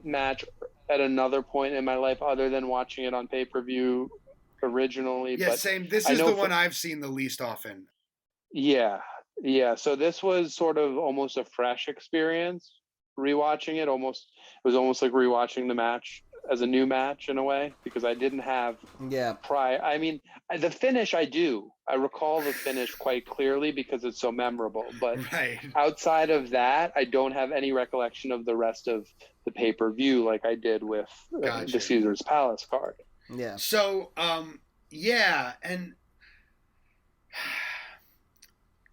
match at another point in my life other than watching it on pay-per-view originally. Yeah, but same. This is the one I've seen the least often. Yeah. So this was sort of almost a fresh experience, rewatching it. It was almost like rewatching the match as a new match in a way, because I didn't have prior. I mean, the finish I recall the finish quite clearly because it's so memorable, but outside of that, I don't have any recollection of the rest of the pay-per-view like I did with the Caesar's Palace card. Yeah. So, and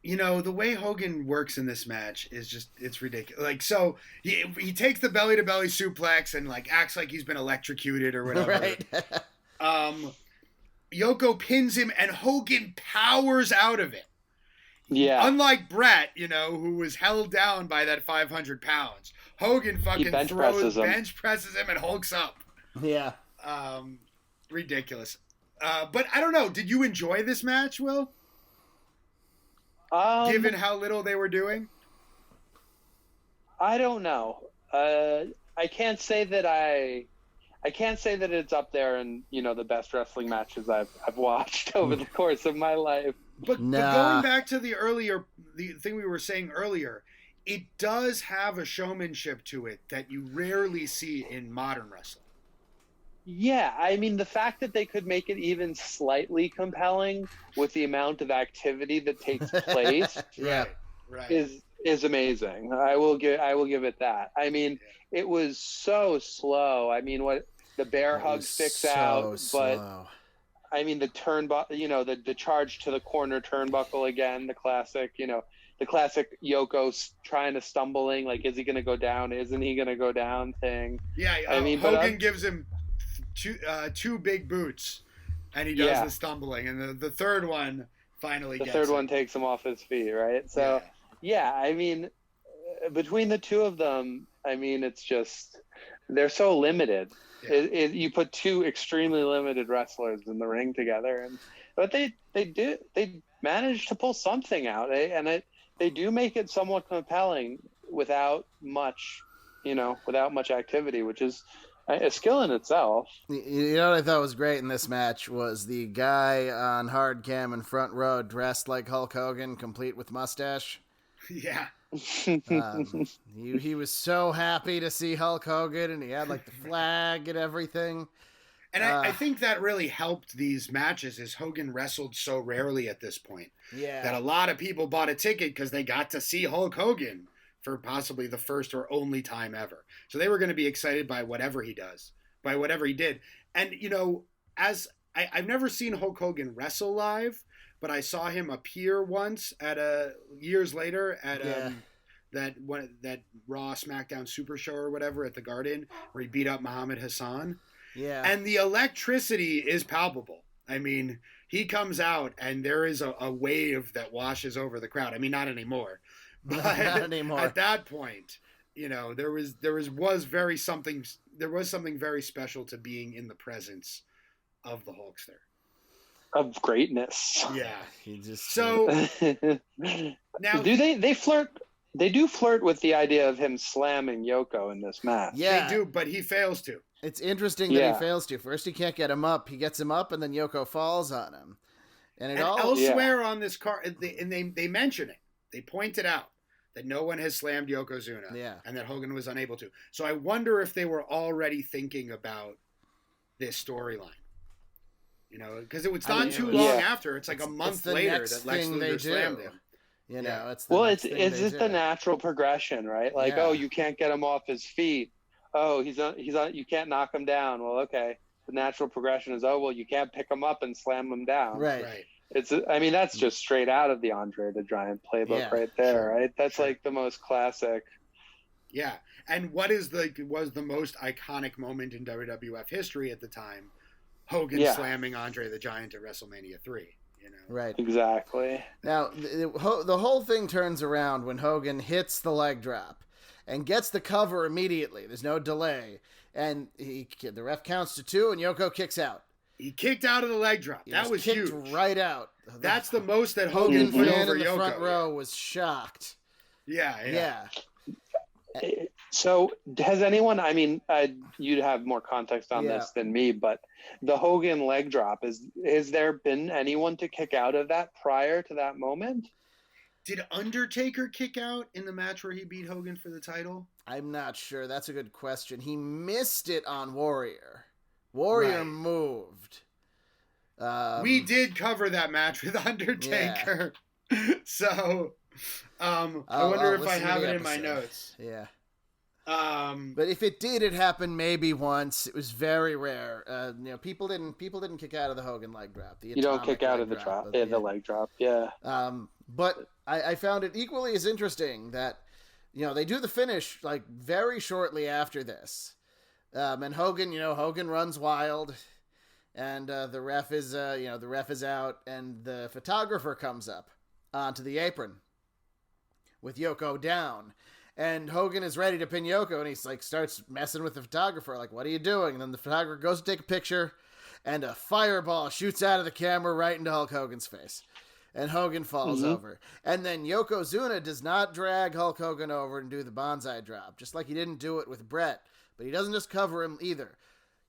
the way Hogan works in this match is just, it's ridiculous. Like, so he takes the belly to belly suplex and like acts like he's been electrocuted or whatever. Right. Yoko pins him and Hogan powers out of it. Yeah. Unlike Bret, who was held down by that 500 pounds. Hogan fucking bench presses him and hulks up. Yeah. Ridiculous. But I don't know. Did you enjoy this match, Will? Given how little they were doing? I don't know. I can't say that it's up there in, the best wrestling matches I've watched over the course of my life. But going back to the thing we were saying earlier, it does have a showmanship to it that you rarely see in modern wrestling. Yeah, I mean, the fact that they could make it even slightly compelling with the amount of activity that takes place is amazing. I will give it that. I mean, it was so slow. I mean, what the bear hug sticks out, but I mean the turnbuckle, the charge to the corner turnbuckle again, the classic Yoko trying to stumbling, like, is he going to go down? Isn't he going to go down thing? Yeah, I mean, Hogan gives him two big boots, and he does the stumbling, and the third one finally gets the third one takes him off his feet, right? So I mean, between the two of them, I mean, it's just, they're so limited. Yeah. You put two extremely limited wrestlers in the ring together, but they managed to pull something out, and they do make it somewhat compelling without much activity, which is a skill in itself. You know what I thought was great in this match was the guy on hard cam in front row dressed like Hulk Hogan, complete with mustache. Yeah. He was so happy to see Hulk Hogan, and he had like the flag and everything. And I think that really helped these matches, is Hogan wrestled so rarely at this point. Yeah. That a lot of people bought a ticket because they got to see Hulk Hogan for possibly the first or only time ever. So they were going to be excited by whatever he does, by whatever he did. And, as I've never seen Hulk Hogan wrestle live, but I saw him appear once years later at that Raw SmackDown Super Show or whatever at the Garden, where he beat up Muhammad Hassan. Yeah. And the electricity is palpable. I mean, he comes out and there is a wave that washes over the crowd. I mean, not anymore. But not anymore. At that point, there was something very special to being in the presence of the Hulkster. Of greatness. Yeah. He just So now they flirt. They do flirt with the idea of him slamming Yoko in this match. Yeah. They do, but he fails to. It's interesting that he fails to. First, he can't get him up. He gets him up, and then Yoko falls on him. And elsewhere on this card, they mention it. They point it out that no one has slammed Yokozuna, and that Hogan was unable to. So I wonder if they were already thinking about this storyline. Because it was not too long after. It's like a month later that Lex Luger slammed him. It's the natural progression, right? Like, you can't get him off his feet. Oh, he's on. You can't knock him down. Well, okay. The natural progression is, you can't pick him up and slam him down. Right. That's just straight out of the Andre the Giant playbook right there, right? That's like the most classic. Yeah. And what was the most iconic moment in WWF history at the time? Hogan slamming Andre the Giant at WrestleMania 3. Right. Exactly. Now, the whole thing turns around when Hogan hits the leg drop and gets the cover immediately. There's no delay. And the ref counts to 2, and Yoko kicks out. He kicked out of the leg drop. That was huge. Right out. That's the most that Hogan put over in the Yoko. Front row was shocked. Yeah. So has anyone, you'd have more context on this than me, but the Hogan leg drop, has there been anyone to kick out of that prior to that moment? Did Undertaker kick out in the match where he beat Hogan for the title? I'm not sure. That's a good question. He missed it on Warrior. Warrior moved. We did cover that match with Undertaker. Yeah. So I wonder if I have it in my notes. Yeah. But if it did, it happened maybe once. It was very rare. People didn't kick out of the Hogan leg drop. You don't kick out of the drop. The leg drop. Yeah. But I found it equally as interesting that they do the finish like very shortly after this, and Hogan runs wild, and the ref is out, and the photographer comes up onto the apron with Yoko down. And Hogan is ready to pin Yoko, and he's like starts messing with the photographer, like, "What are you doing?" And then the photographer goes to take a picture, and a fireball shoots out of the camera right into Hulk Hogan's face, and Hogan falls over. And then Yokozuna does not drag Hulk Hogan over and do the bonsai drop, just like he didn't do it with Bret. But he doesn't just cover him either.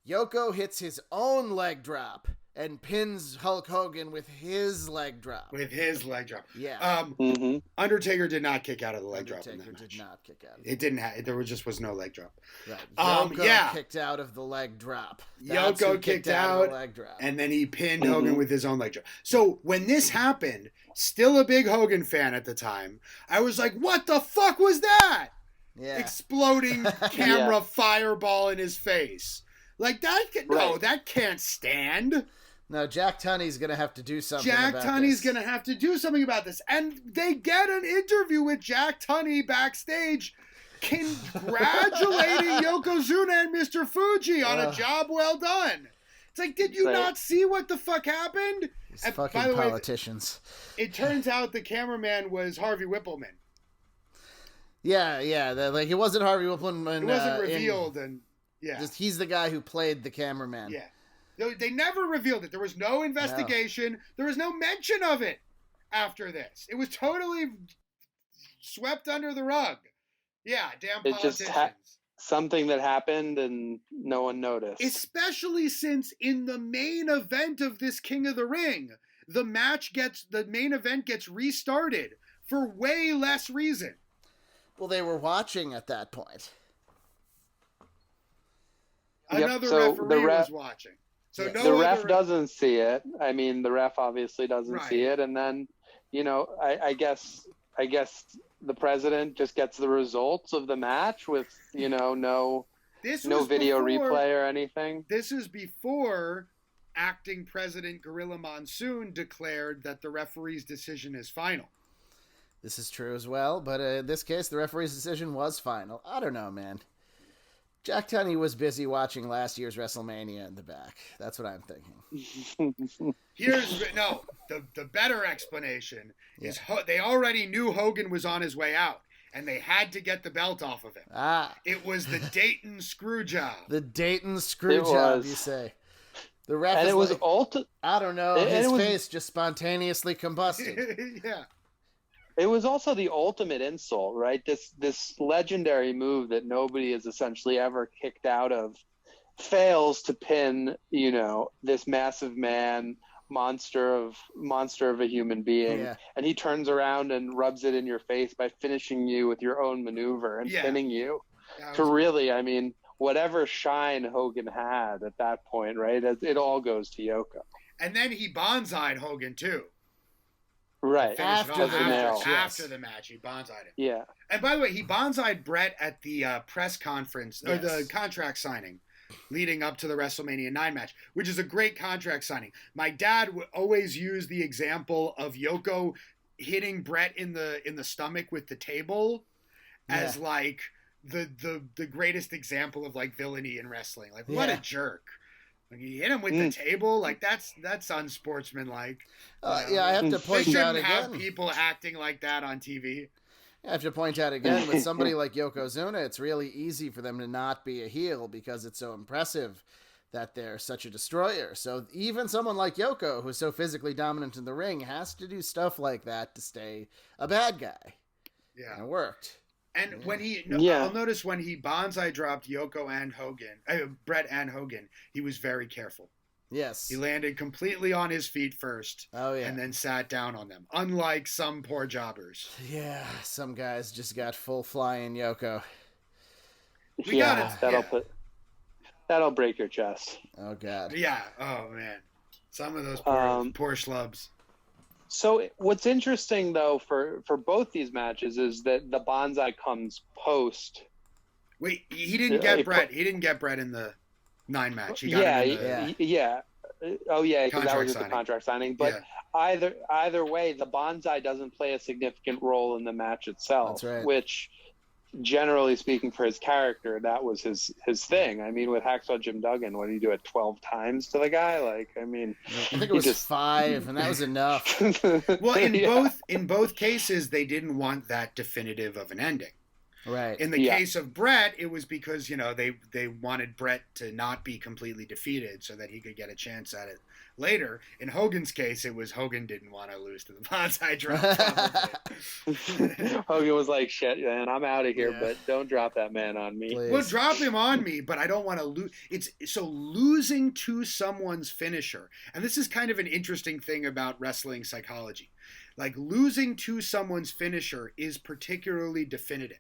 Yoko hits his own leg drop and pins Hulk Hogan with his leg drop. Yeah. Undertaker did not kick out of the leg drop in that match. Undertaker did not kick out. It didn't. There was no leg drop. Right. Yoko kicked out of the leg drop. Yoko kicked out of the leg drop, and then he pinned Hogan with his own leg drop. So when this happened, still a big Hogan fan at the time, I was like, "What the fuck was that?" Yeah. Exploding camera fireball in his face. Like that? No, that can't stand. No, Jack Tunney's going to have to do something Jack Tunney's going to have to do something about this. And they get an interview with Jack Tunney backstage congratulating Yokozuna and Mr. Fuji on a job well done. It's like, did you not see what the fuck happened? These fucking politicians. It turns out the cameraman was Harvey Whippleman. Yeah. Like, it wasn't Harvey Whippleman. It wasn't revealed. Yeah. Just he's the guy who played the cameraman. Yeah. They never revealed it. There was no investigation. No. There was no mention of it after this. It was totally swept under the rug. Yeah, damn politicians. Something that happened and no one noticed. Especially since in the main event of this King of the Ring, the main event gets restarted for way less reason. Well, they were watching at that point. Another referee was watching. So yes. no the ref doesn't see it. I mean, the ref obviously doesn't right. see it. And then, I guess the president just gets the results of the match with, no video replay or anything. This is before acting President Gorilla Monsoon declared that the referee's decision is final. This is true as well, but in this case, the referee's decision was final. I don't know, man. Jack Tunney was busy watching last year's WrestleMania in the back. That's what I'm thinking. The better explanation is they already knew Hogan was on his way out, and they had to get the belt off of him. It was the Dayton screw job. The Dayton screw job, you say. The ref and is it was I don't know, his face just spontaneously combusted. Yeah. It was also the ultimate insult, right? This legendary move that nobody has essentially ever kicked out of fails to pin, this massive man, monster of a human being, and he turns around and rubs it in your face by finishing you with your own maneuver and pinning you. To really, I mean, whatever shine Hogan had at that point, right? It all goes to Yoko. And then he bonsai'd Hogan too. Right. After the match, he bonsai'd him. Yeah. And by the way, he bonsai'd Bret at the press conference, or the contract signing, leading up to the WrestleMania 9 match, which is a great contract signing. My dad would always use the example of Yoko hitting Bret in the stomach with the table as like the greatest example of like villainy in wrestling. Like, what a jerk. When you hit him with the table, like that's unsportsmanlike. I have to point out again. Have people acting like that on TV. I have to point out again, with somebody like Yokozuna, it's really easy for them to not be a heel because it's so impressive that they're such a destroyer. So even someone like Yoko, who's so physically dominant in the ring, has to do stuff like that to stay a bad guy. Yeah, and it worked. And when I'll notice when he bonsai dropped Yoko and Hogan, Bret and Hogan, he was very careful. Yes. He landed completely on his feet first. Oh, yeah. And then sat down on them, unlike some poor jobbers. Yeah, some guys just got full flying Yoko. That'll break your chest. Oh, God. Yeah. Oh, man. Some of those poor schlubs. So what's interesting, though, for both these matches is that the bonsai comes post. Wait, he didn't get Bret. He didn't get Bret in the 9 match. He got him in the Oh, yeah, because that was the contract signing. But either way, the bonsai doesn't play a significant role in the match itself. That's right. Which, generally speaking, for his character, that was his thing. I mean, with Hacksaw Jim Duggan, what did he do it 12 times to the guy? Like, I mean, I think it was 5, and that was enough. Well, in both cases, they didn't want that definitive of an ending. Right. In the case of Bret, it was because, they wanted Bret to not be completely defeated so that he could get a chance at it later. In Hogan's case, it was Hogan didn't want to lose to the bonsai drop. Hogan was like, shit, man, I'm out of here, but don't drop that man on me. Please. Well, drop him on me, but I don't want to lose. So losing to someone's finisher, and this is kind of an interesting thing about wrestling psychology. Like, losing to someone's finisher is particularly definitive.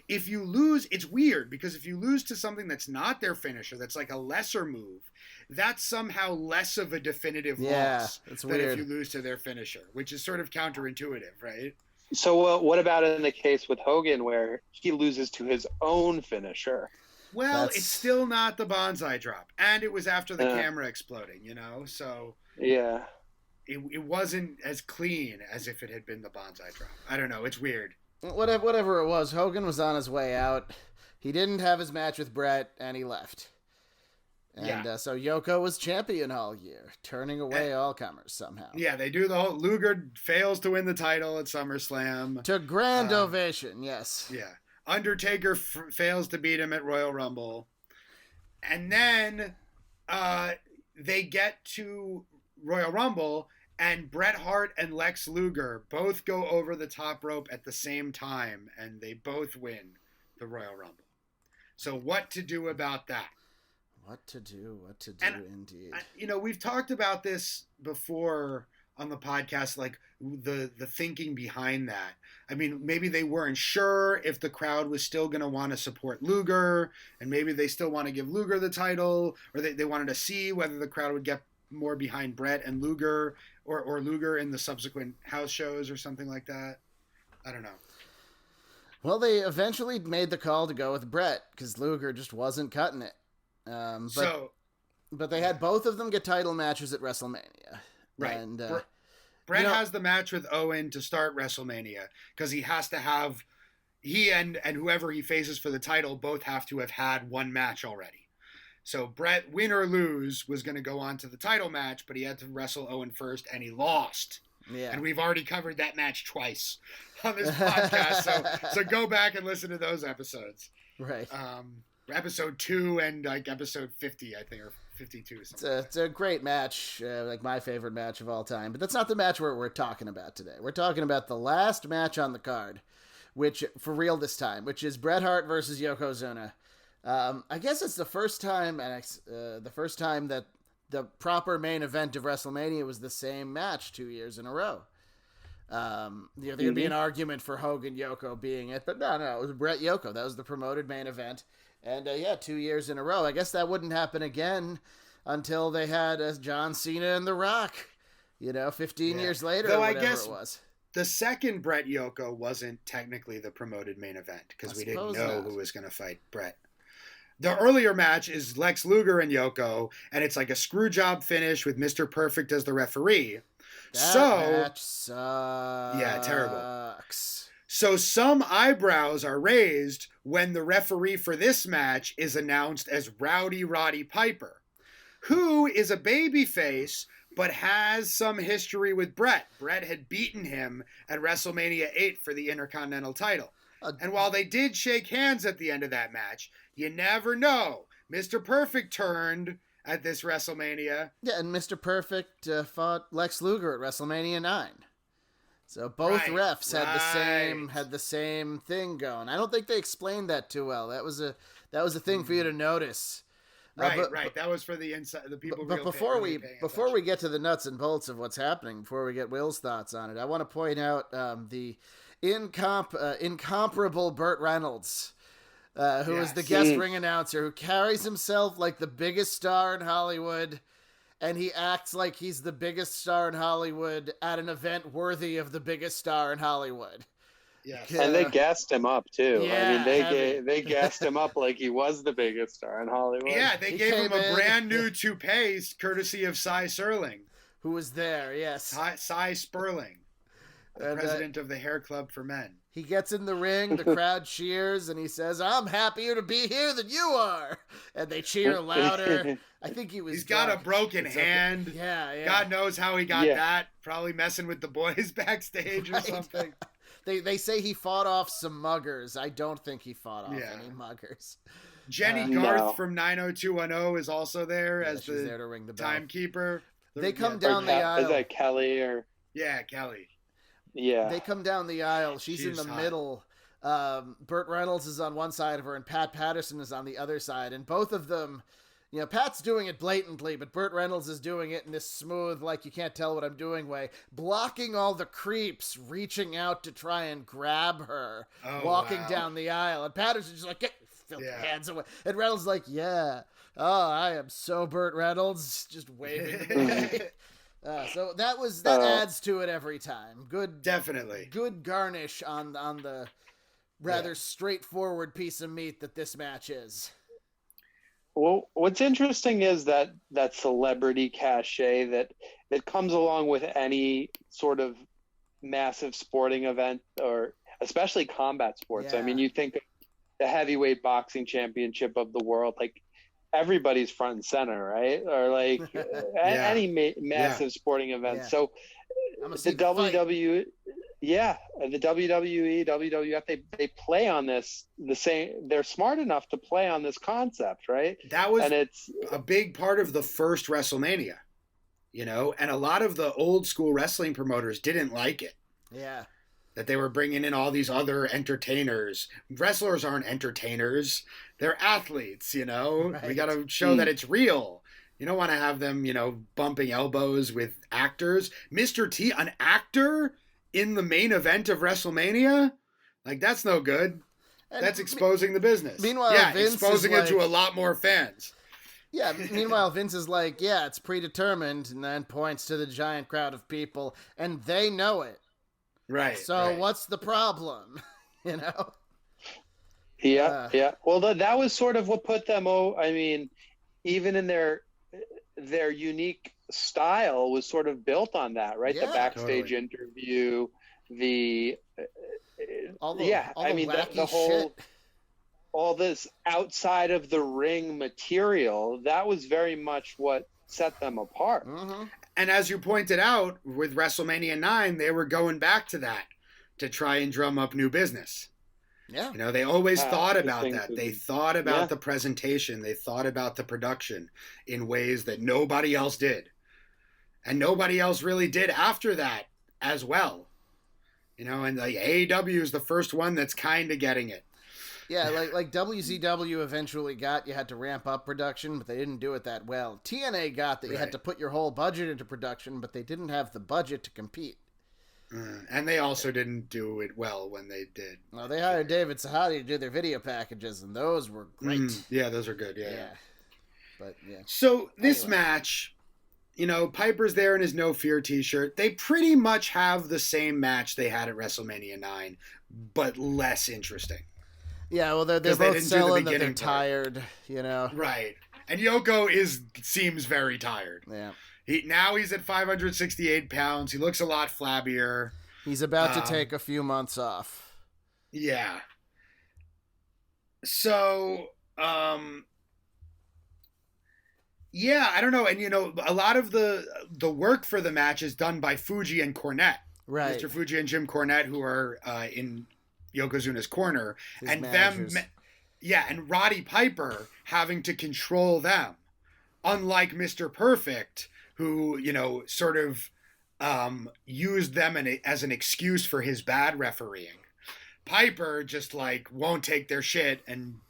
If you lose, it's weird because if you lose to something that's not their finisher, that's like a lesser move, that's somehow less of a definitive loss than if you lose to their finisher, which is sort of counterintuitive, right? So what about in the case with Hogan where he loses to his own finisher? Well, it's still not the bonsai drop, and it was after the camera exploding, so it wasn't as clean as if it had been the bonsai drop. I don't know, it's weird. Whatever it was, Hogan was on his way out. He didn't have his match with Bret, and he left. And so Yoko was champion all year, turning away all comers somehow. Yeah, they do the whole... Luger fails to win the title at SummerSlam. To grand ovation, yes. Yeah. Undertaker fails to beat him at Royal Rumble. And then they get to Royal Rumble, and Bret Hart and Lex Luger both go over the top rope at the same time, and they both win the Royal Rumble. So what to do about that? What to do, indeed. We've talked about this before on the podcast, like the thinking behind that. I mean, maybe they weren't sure if the crowd was still going to want to support Luger, and maybe they still want to give Luger the title, or they wanted to see whether the crowd would get more behind Bret and Luger, or Luger in the subsequent house shows or something like that. I don't know. Well, they eventually made the call to go with Bret because Luger just wasn't cutting it. But they had both of them get title matches at WrestleMania. Right. And Bret has the match with Owen to start WrestleMania because he has to have and whoever he faces for the title both have to have had one match already. So Bret, win or lose, was going to go on to the title match, but he had to wrestle Owen first, and he lost. Yeah. And we've already covered that match twice on this podcast. so go back and listen to those episodes. Right. Episode 2 and like episode 50, I think, or 52. It's a great match, like my favorite match of all time. But that's not the match we're talking about today. We're talking about the last match on the card, which for real this time, which is Bret Hart versus Yokozuna. I guess it's the first time, that the proper main event of WrestleMania was the same match 2 years in a row. There'd be an argument for Hogan Yoko being it, but no, it was Bret Yoko. That was the promoted main event. And 2 years in a row. I guess that wouldn't happen again until they had John Cena and The Rock, 15 years later, or whatever it was. The second Bret Yoko wasn't technically the promoted main event because we didn't know who was going to fight Bret. The earlier match is Lex Luger and Yoko, and it's like a screw job finish with Mr. Perfect as the referee. That match sucks. Yeah, terrible. So some eyebrows are raised when the referee for this match is announced as Rowdy Roddy Piper, who is a babyface but has some history with Bret. Bret had beaten him at WrestleMania 8 for the Intercontinental title. And while they did shake hands at the end of that match, you never know. Mr. Perfect turned at this WrestleMania. Yeah, and Mr. Perfect fought Lex Luger at WrestleMania 9. So both refs had the same thing going. I don't think they explained that too well. That was a thing for you to notice. Right. That was for the inside, the people. But before we get to the nuts and bolts of what's happening, before we get Will's thoughts on it, I want to point out the incomparable Burt Reynolds, who is the guest ring announcer, who carries himself like the biggest star in Hollywood. And he acts like he's the biggest star in Hollywood at an event worthy of the biggest star in Hollywood. Yes. And they gassed him up too. Yeah, they gassed him up like he was the biggest star in Hollywood. Yeah, they gave him a brand new toupee courtesy of Cy Serling, who was there. Yes, Cy Sperling, the president of the Hair Club for Men. He gets in the ring, the crowd cheers, and he says, "I'm happier to be here than you are." And they cheer louder. I think he's got a broken hand. Okay. Yeah. God knows how he got that. Probably messing with the boys backstage or something. They say he fought off some muggers. I don't think he fought off any muggers. Jenny Garth from 90210 is also there as there to ring the bell. Timekeeper. They come down the aisle. Is that Kelly or? Yeah, Kelly. Yeah. They come down the aisle. She's in the middle. Burt Reynolds is on one side of her, and Pat Patterson is on the other side. And both of them, Pat's doing it blatantly, but Burt Reynolds is doing it in this smooth, like you can't tell what I'm doing way, blocking all the creeps reaching out to try and grab her, walking down the aisle. And Patterson's just like, get your filthy hands away. And Reynolds is like, I am so Burt Reynolds, just waving away. So that adds to it every time. Definitely good garnish on the rather straightforward piece of meat that this match is. Well, what's interesting is that celebrity cachet that comes along with any sort of massive sporting event, or especially combat sports. Yeah. I mean, you think of the heavyweight boxing championship of the world, like everybody's front and center, right? Or like any massive sporting event. Yeah. So the WWE, the WWE, WWF, they play on this the same. They're smart enough to play on this concept, right? That was and it's a big part of the first WrestleMania, and a lot of the old school wrestling promoters didn't like it. Yeah. That they were bringing in all these other entertainers. Wrestlers aren't entertainers. They're athletes, Right. We got to show that it's real. You don't want to have them, bumping elbows with actors. Mr. T, an actor in the main event of WrestleMania? Like, that's no good. And that's exposing the business. Meanwhile, yeah, Vince exposing is it to a lot more fans. Yeah, meanwhile, Vince is like, yeah, it's predetermined, and then points to the giant crowd of people, and they know it. Right. So what's the problem? Yeah. Well, that was sort of what put them. I mean, even in their unique style was sort of built on that, right? Yeah, the backstage interview, the whole shit. All this outside of the ring material, that was very much what set them apart. Mm-hmm. And as you pointed out, with WrestleMania 9, they were going back to that to try and drum up new business. Yeah. They always thought about that. They thought about Yeah. the presentation. They thought about the production in ways that nobody else did. And nobody else really did after that as well. And like AEW is the first one that's kind of getting it. Yeah, like WCW eventually got you had to ramp up production, but they didn't do it that well. TNA got that you had to put your whole budget into production, but they didn't have the budget to compete. And they also didn't do it well when they did. Well, they hired David Sahadi to do their video packages, and those were great. Yeah, those are good. Yeah. But yeah. So this match, Piper's there in his No Fear t-shirt. They pretty much have the same match they had at WrestleMania 9, but less interesting. Yeah, well, they're both selling that they're tired, Right. And Yoko seems very tired. Yeah. He's at 568 pounds. He looks a lot flabbier. He's about to take a few months off. Yeah. So, yeah, I don't know. And, a lot of the work for the match is done by Fuji and Cornette. Right. Mr. Fuji and Jim Cornette, who are in Yokozuna's corner. His and managers. and Roddy Piper having to control them. Unlike Mr. Perfect, who, sort of used them as an excuse for his bad refereeing. Piper just, won't take their shit and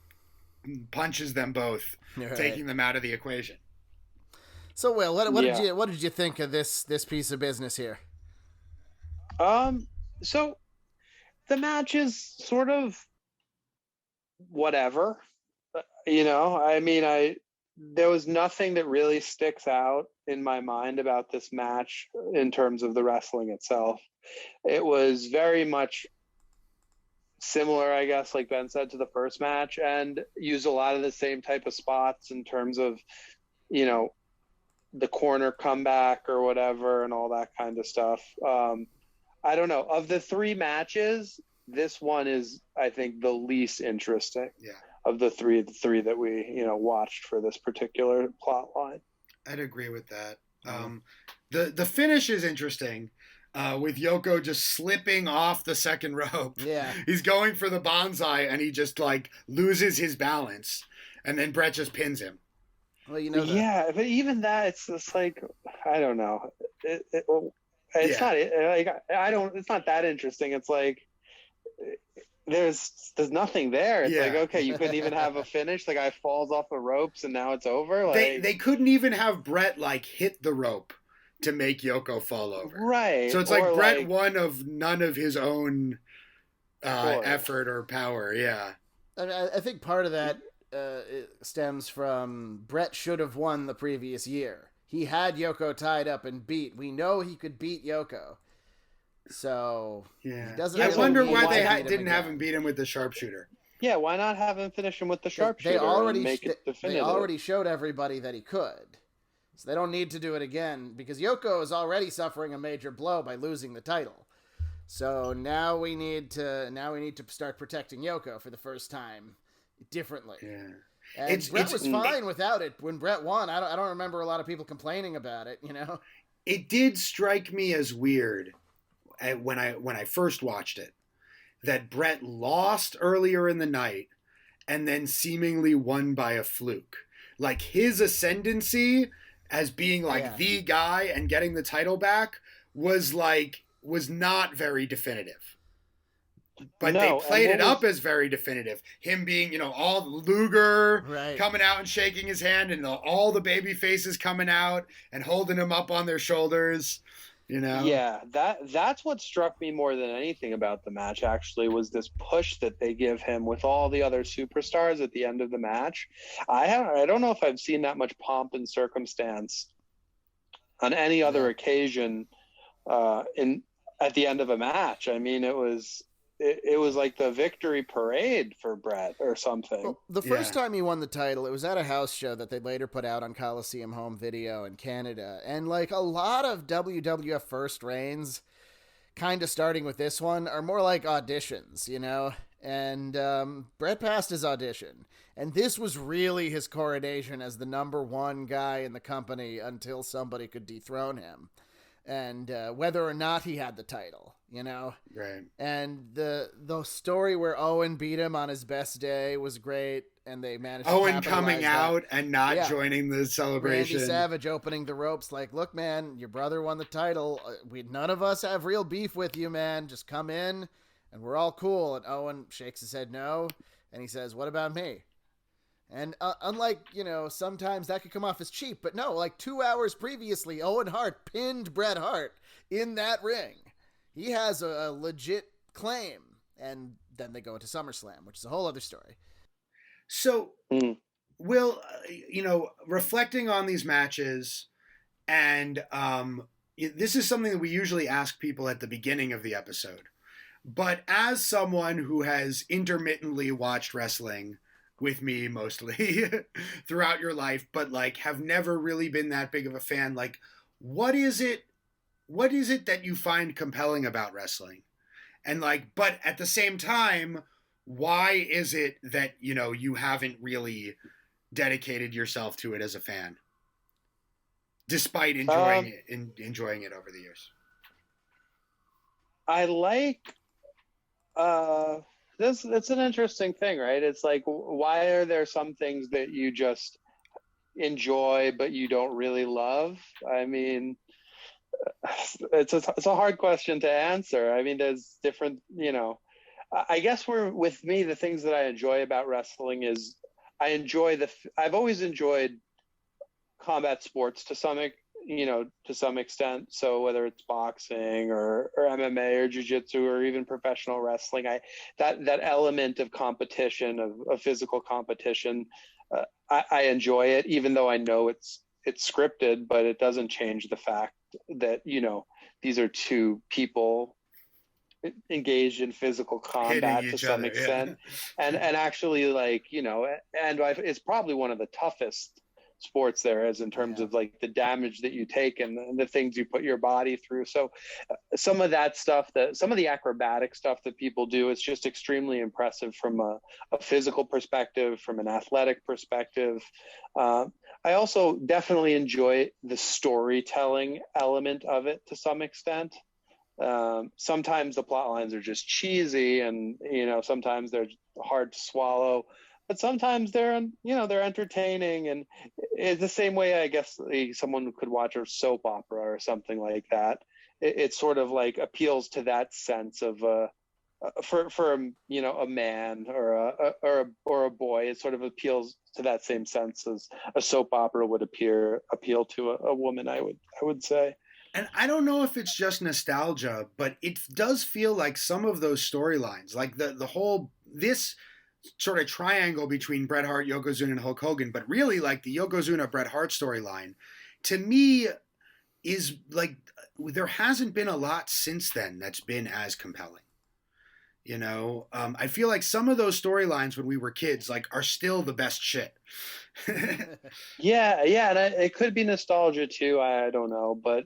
punches them both, taking them out of the equation. So, Will, what did you think of this piece of business here? So the match is sort of whatever, there was nothing that really sticks out in my mind about this match in terms of the wrestling itself. It was very much similar, I guess, like Ben said, to the first match, and used a lot of the same type of spots in terms of, the corner comeback or whatever and all that kind of stuff. I don't know. Of the three matches, this one is, I think, the least interesting. Yeah. Of the three that we, watched for this particular plot line. I'd agree with that. The finish is interesting, with Yoko just slipping off the second rope. Yeah. He's going for the bonsai and he just loses his balance, and then Bret just pins him. Well, yeah, but even that, it's just I don't know. It's not it's not that interesting. It's there's nothing there. It's okay, you couldn't even have a finish. The guy falls off the ropes and now it's over. They couldn't even have Bret hit the rope to make Yoko fall over. Right. So it's Bret won of none of his own effort or power. Yeah. I think part of that it stems from Bret should have won the previous year. He had Yoko tied up and beat. We know he could beat Yoko. So yeah, he doesn't. I wonder why they didn't have again. him beat him with the sharpshooter. Yeah, why not have him finish him with the sharpshooter? They already showed everybody that he could, so they don't need to do it again because Yoko is already suffering a major blow by losing the title. So now we need to start protecting Yoko for the first time differently. Yeah. And Bret was fine without it. When Bret won, I don't remember a lot of people complaining about it. It did strike me as weird. when I first watched it, that Bret lost earlier in the night and then seemingly won by a fluke. Like his ascendancy as being like the guy and getting the title back was not very definitive. But they played it up as very definitive. Him being, all Luger coming out and shaking his hand, and all the baby faces coming out and holding him up on their shoulders. Yeah, that's what struck me more than anything about the match, actually, was this push that they give him with all the other superstars at the end of the match. I don't know if I've seen that much pomp and circumstance on any other occasion at the end of a match. I mean, it was like the victory parade for Bret or something. Well, the first time he won the title, it was at a house show that they later put out on Coliseum Home Video in Canada. And like a lot of WWF first reigns, kind of starting with this one, are more like auditions, And Bret passed his audition. And this was really his coronation as the number one guy in the company until somebody could dethrone him. And whether or not he had the title, Right. And the story where Owen beat him on his best day was great, and they managed Owen to coming out and not joining the celebration. Randy Savage opening the ropes like, look, man, your brother won the title. None of us have real beef with you, man. Just come in, and we're all cool. And Owen shakes his head no, and he says, what about me? And unlike, sometimes that could come off as cheap, but no, like 2 hours previously, Owen Hart pinned Bret Hart in that ring. He has a legit claim. And then they go into SummerSlam, which is a whole other story. So, Will, reflecting on these matches, and this is something that we usually ask people at the beginning of the episode, but as someone who has intermittently watched wrestling with me mostly throughout your life, but like have never really been that big of a fan, like what is it that you find compelling about wrestling? And like, but at the same time, why is it that, you haven't really dedicated yourself to it as a fan, despite enjoying it over the years? I like, it's an interesting thing, right? It's like, why are there some things that you just enjoy, but you don't really love? I mean, it's a hard question to answer. I mean, there's different, I guess with me, the things that I enjoy about wrestling is I've always enjoyed combat sports to some extent. So whether it's boxing or MMA or jiu-jitsu or even professional wrestling, that element of competition, of physical competition, I enjoy it, even though I know it's scripted, but it doesn't change the fact that, these are two people engaged in physical combat to some extent. Yeah. and actually, like, it's probably one of the toughest sports there is in terms of like the damage that you take and the things you put your body through. So some of that stuff, some of the acrobatic stuff that people do, is just extremely impressive from a physical perspective, from an athletic perspective. I also definitely enjoy the storytelling element of it to some extent. Sometimes the plot lines are just cheesy and, sometimes they're hard to swallow, but sometimes they're entertaining. And it's the same way, I guess, someone could watch a soap opera or something like that. It sort of like appeals to that sense of, for a man or a boy, it sort of appeals to that same sense as a soap opera would appeal to a woman, I would say. And I don't know if it's just nostalgia, but it does feel like some of those storylines, like the whole, this sort of triangle between Bret Hart, Yokozuna, and Hulk Hogan, but really like the Yokozuna Bret Hart storyline, to me is like, there hasn't been a lot since then that's been as compelling. I feel like some of those storylines when we were kids, like, are still the best shit. Yeah, and it could be nostalgia too. I don't know, but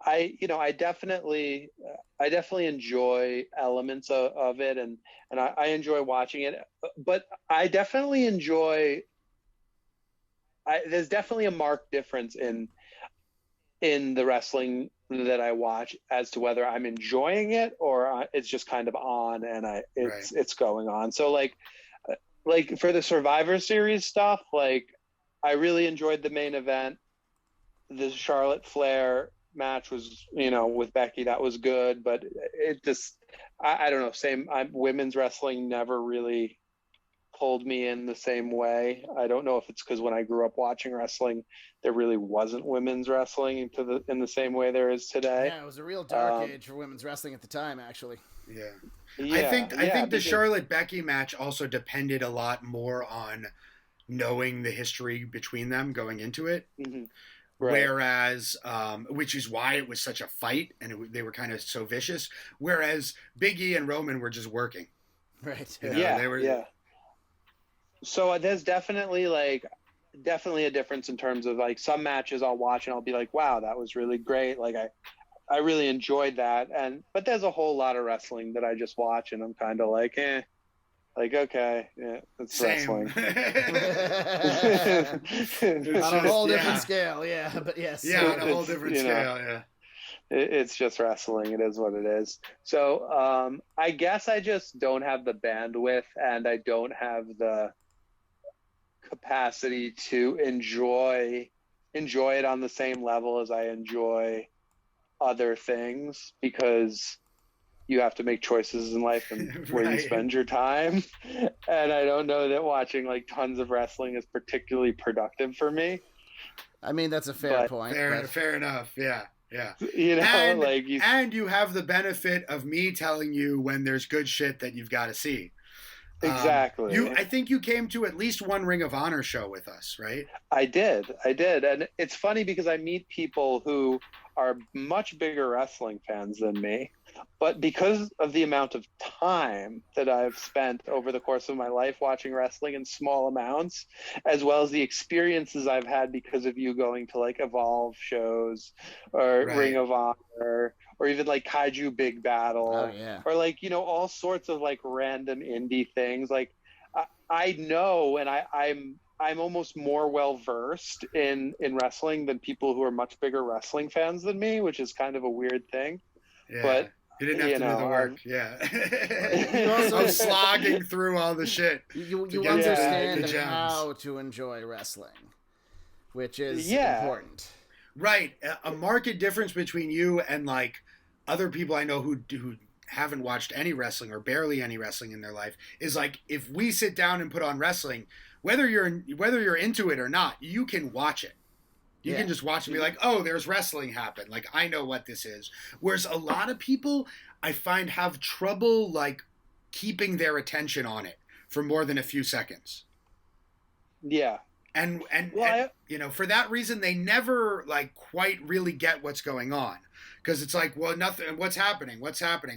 I definitely enjoy elements of it, and I enjoy watching it. But I definitely enjoy. There's definitely a marked difference in the wrestling that I watch as to whether I'm enjoying it or it's just kind of on and it's going on. So like for the Survivor Series stuff, like I really enjoyed the main event. The Charlotte Flair match was, with Becky, that was good, but it just, I don't know, women's wrestling never really pulled me in the same way. I don't know if it's because when I grew up watching wrestling, there really wasn't women's wrestling in the same way there is today. Yeah, it was a real dark age for women's wrestling at the time, actually. I think the Charlotte Becky match also depended a lot more on knowing the history between them going into it. Mm-hmm. Right. Whereas, which is why it was such a fight and they were kind of so vicious. Whereas Big E and Roman were just working. Right. Yeah. So there's definitely a difference in terms of like some matches I'll watch and I'll be like, wow, that was really great. Like I really enjoyed that. But there's a whole lot of wrestling that I just watch and I'm kind of like, okay, yeah, it's wrestling. On a whole different scale, yeah, but yes. Yeah, on a whole different scale, yeah. It's just wrestling. It is what it is. So I guess I just don't have the bandwidth and I don't have the capacity to enjoy it on the same level as I enjoy other things, because you have to make choices in life and where you spend your time. And I don't know that watching like tons of wrestling is particularly productive for me. I mean, that's a fair point. Fair enough. Yeah. And you have the benefit of me telling you when there's good shit that you've got to see. Exactly. I think you came to at least one Ring of Honor show with us, right? I did. And it's funny because I meet people who are much bigger wrestling fans than me, but because of the amount of time that I've spent over the course of my life watching wrestling in small amounts, as well as the experiences I've had because of you going to like Evolve shows or Ring of Honor, or even like Kaiju Big Battle, or like, all sorts of like random indie things. Like I know, and I'm almost more well versed in wrestling than people who are much bigger wrestling fans than me, which is kind of a weird thing. Yeah. But you didn't have to do the work. You also slogging through all the shit. You understand how to enjoy wrestling, which is important. Right. A marked difference between you and like other people I know who haven't watched any wrestling or barely any wrestling in their life is like, if we sit down and put on wrestling, whether you're into it or not, you can watch it. You can just watch and be like, oh, there's wrestling happen. Like, I know what this is. Whereas a lot of people, I find, have trouble like keeping their attention on it for more than a few seconds. Yeah. And for that reason, they never like quite really get what's going on. Because it's like, well, nothing. What's happening?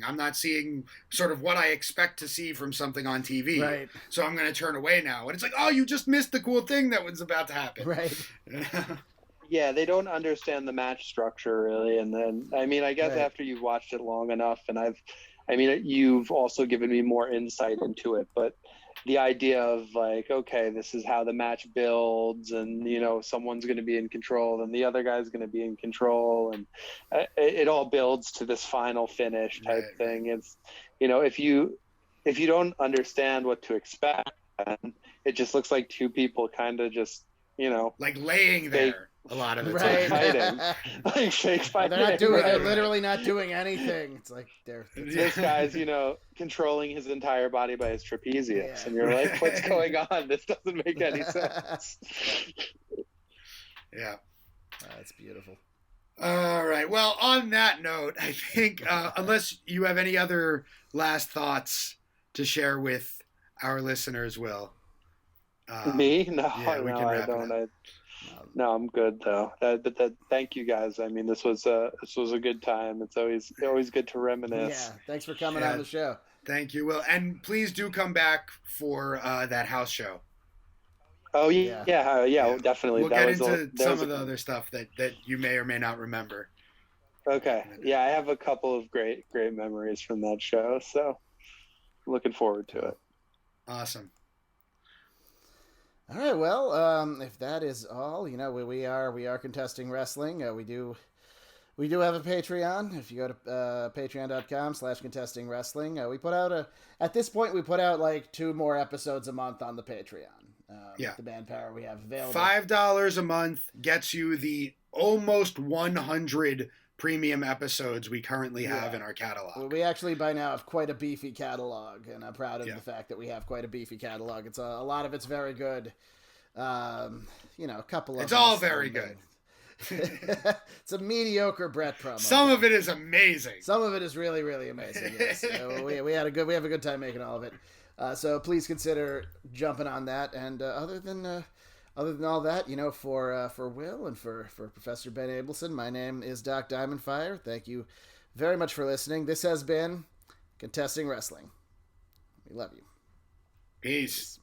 I'm not seeing sort of what I expect to see from something on TV. Right. So I'm going to turn away now. And it's like, oh, you just missed the cool thing that was about to happen. Right. Yeah, they don't understand the match structure really. And then, I mean, I guess after you've watched it long enough, and you've also given me more insight into it, but the idea of like, okay, this is how the match builds, and someone's going to be in control, and the other guy's going to be in control, and it all builds to this final finish type thing. It's if you don't understand what to expect, it just looks like two people kind of just like laying there a lot of the time, fighting, like fake fighting. They're literally not doing anything. It's like this guy's controlling his entire body by his trapezius, and you're like, what's going on? This doesn't make any sense. Yeah, that's beautiful. All right. Well, on that note, I think unless you have any other last thoughts to share with our listeners, Will. Me? No, I don't. No, I'm good though. Thank you guys. I mean, this was a good time. It's always good to reminisce. Yeah, thanks for coming on the show. Thank you, Will, and please do come back for that house show. Oh yeah, definitely. We'll get into some of the other stuff that you may or may not remember. Okay. Yeah, I have a couple of great memories from that show, so looking forward to it. Awesome. All right, well, if that is all, we are contesting wrestling. We do We do have a Patreon. If you go to patreon.com/contestingwrestling, we put out at this point, we put out like 2 more episodes a month on the Patreon. The manpower we have available. $5 a month gets you the almost 100 premium episodes we currently have in our catalog. We actually by now have quite a beefy catalog, and I'm proud of the fact that we have quite a beefy catalog. It's a lot of it's very good. A couple of it's all very good. It's a mediocre Bret promo. Some of it is amazing. Some of it is really, really amazing. Yes, we have a good time making all of it. So please consider jumping on that. And other than all that, for Will and for Professor Ben Abelson, my name is Doc Diamondfire. Thank you very much for listening. This has been Contesting Wrestling. We love you. Peace.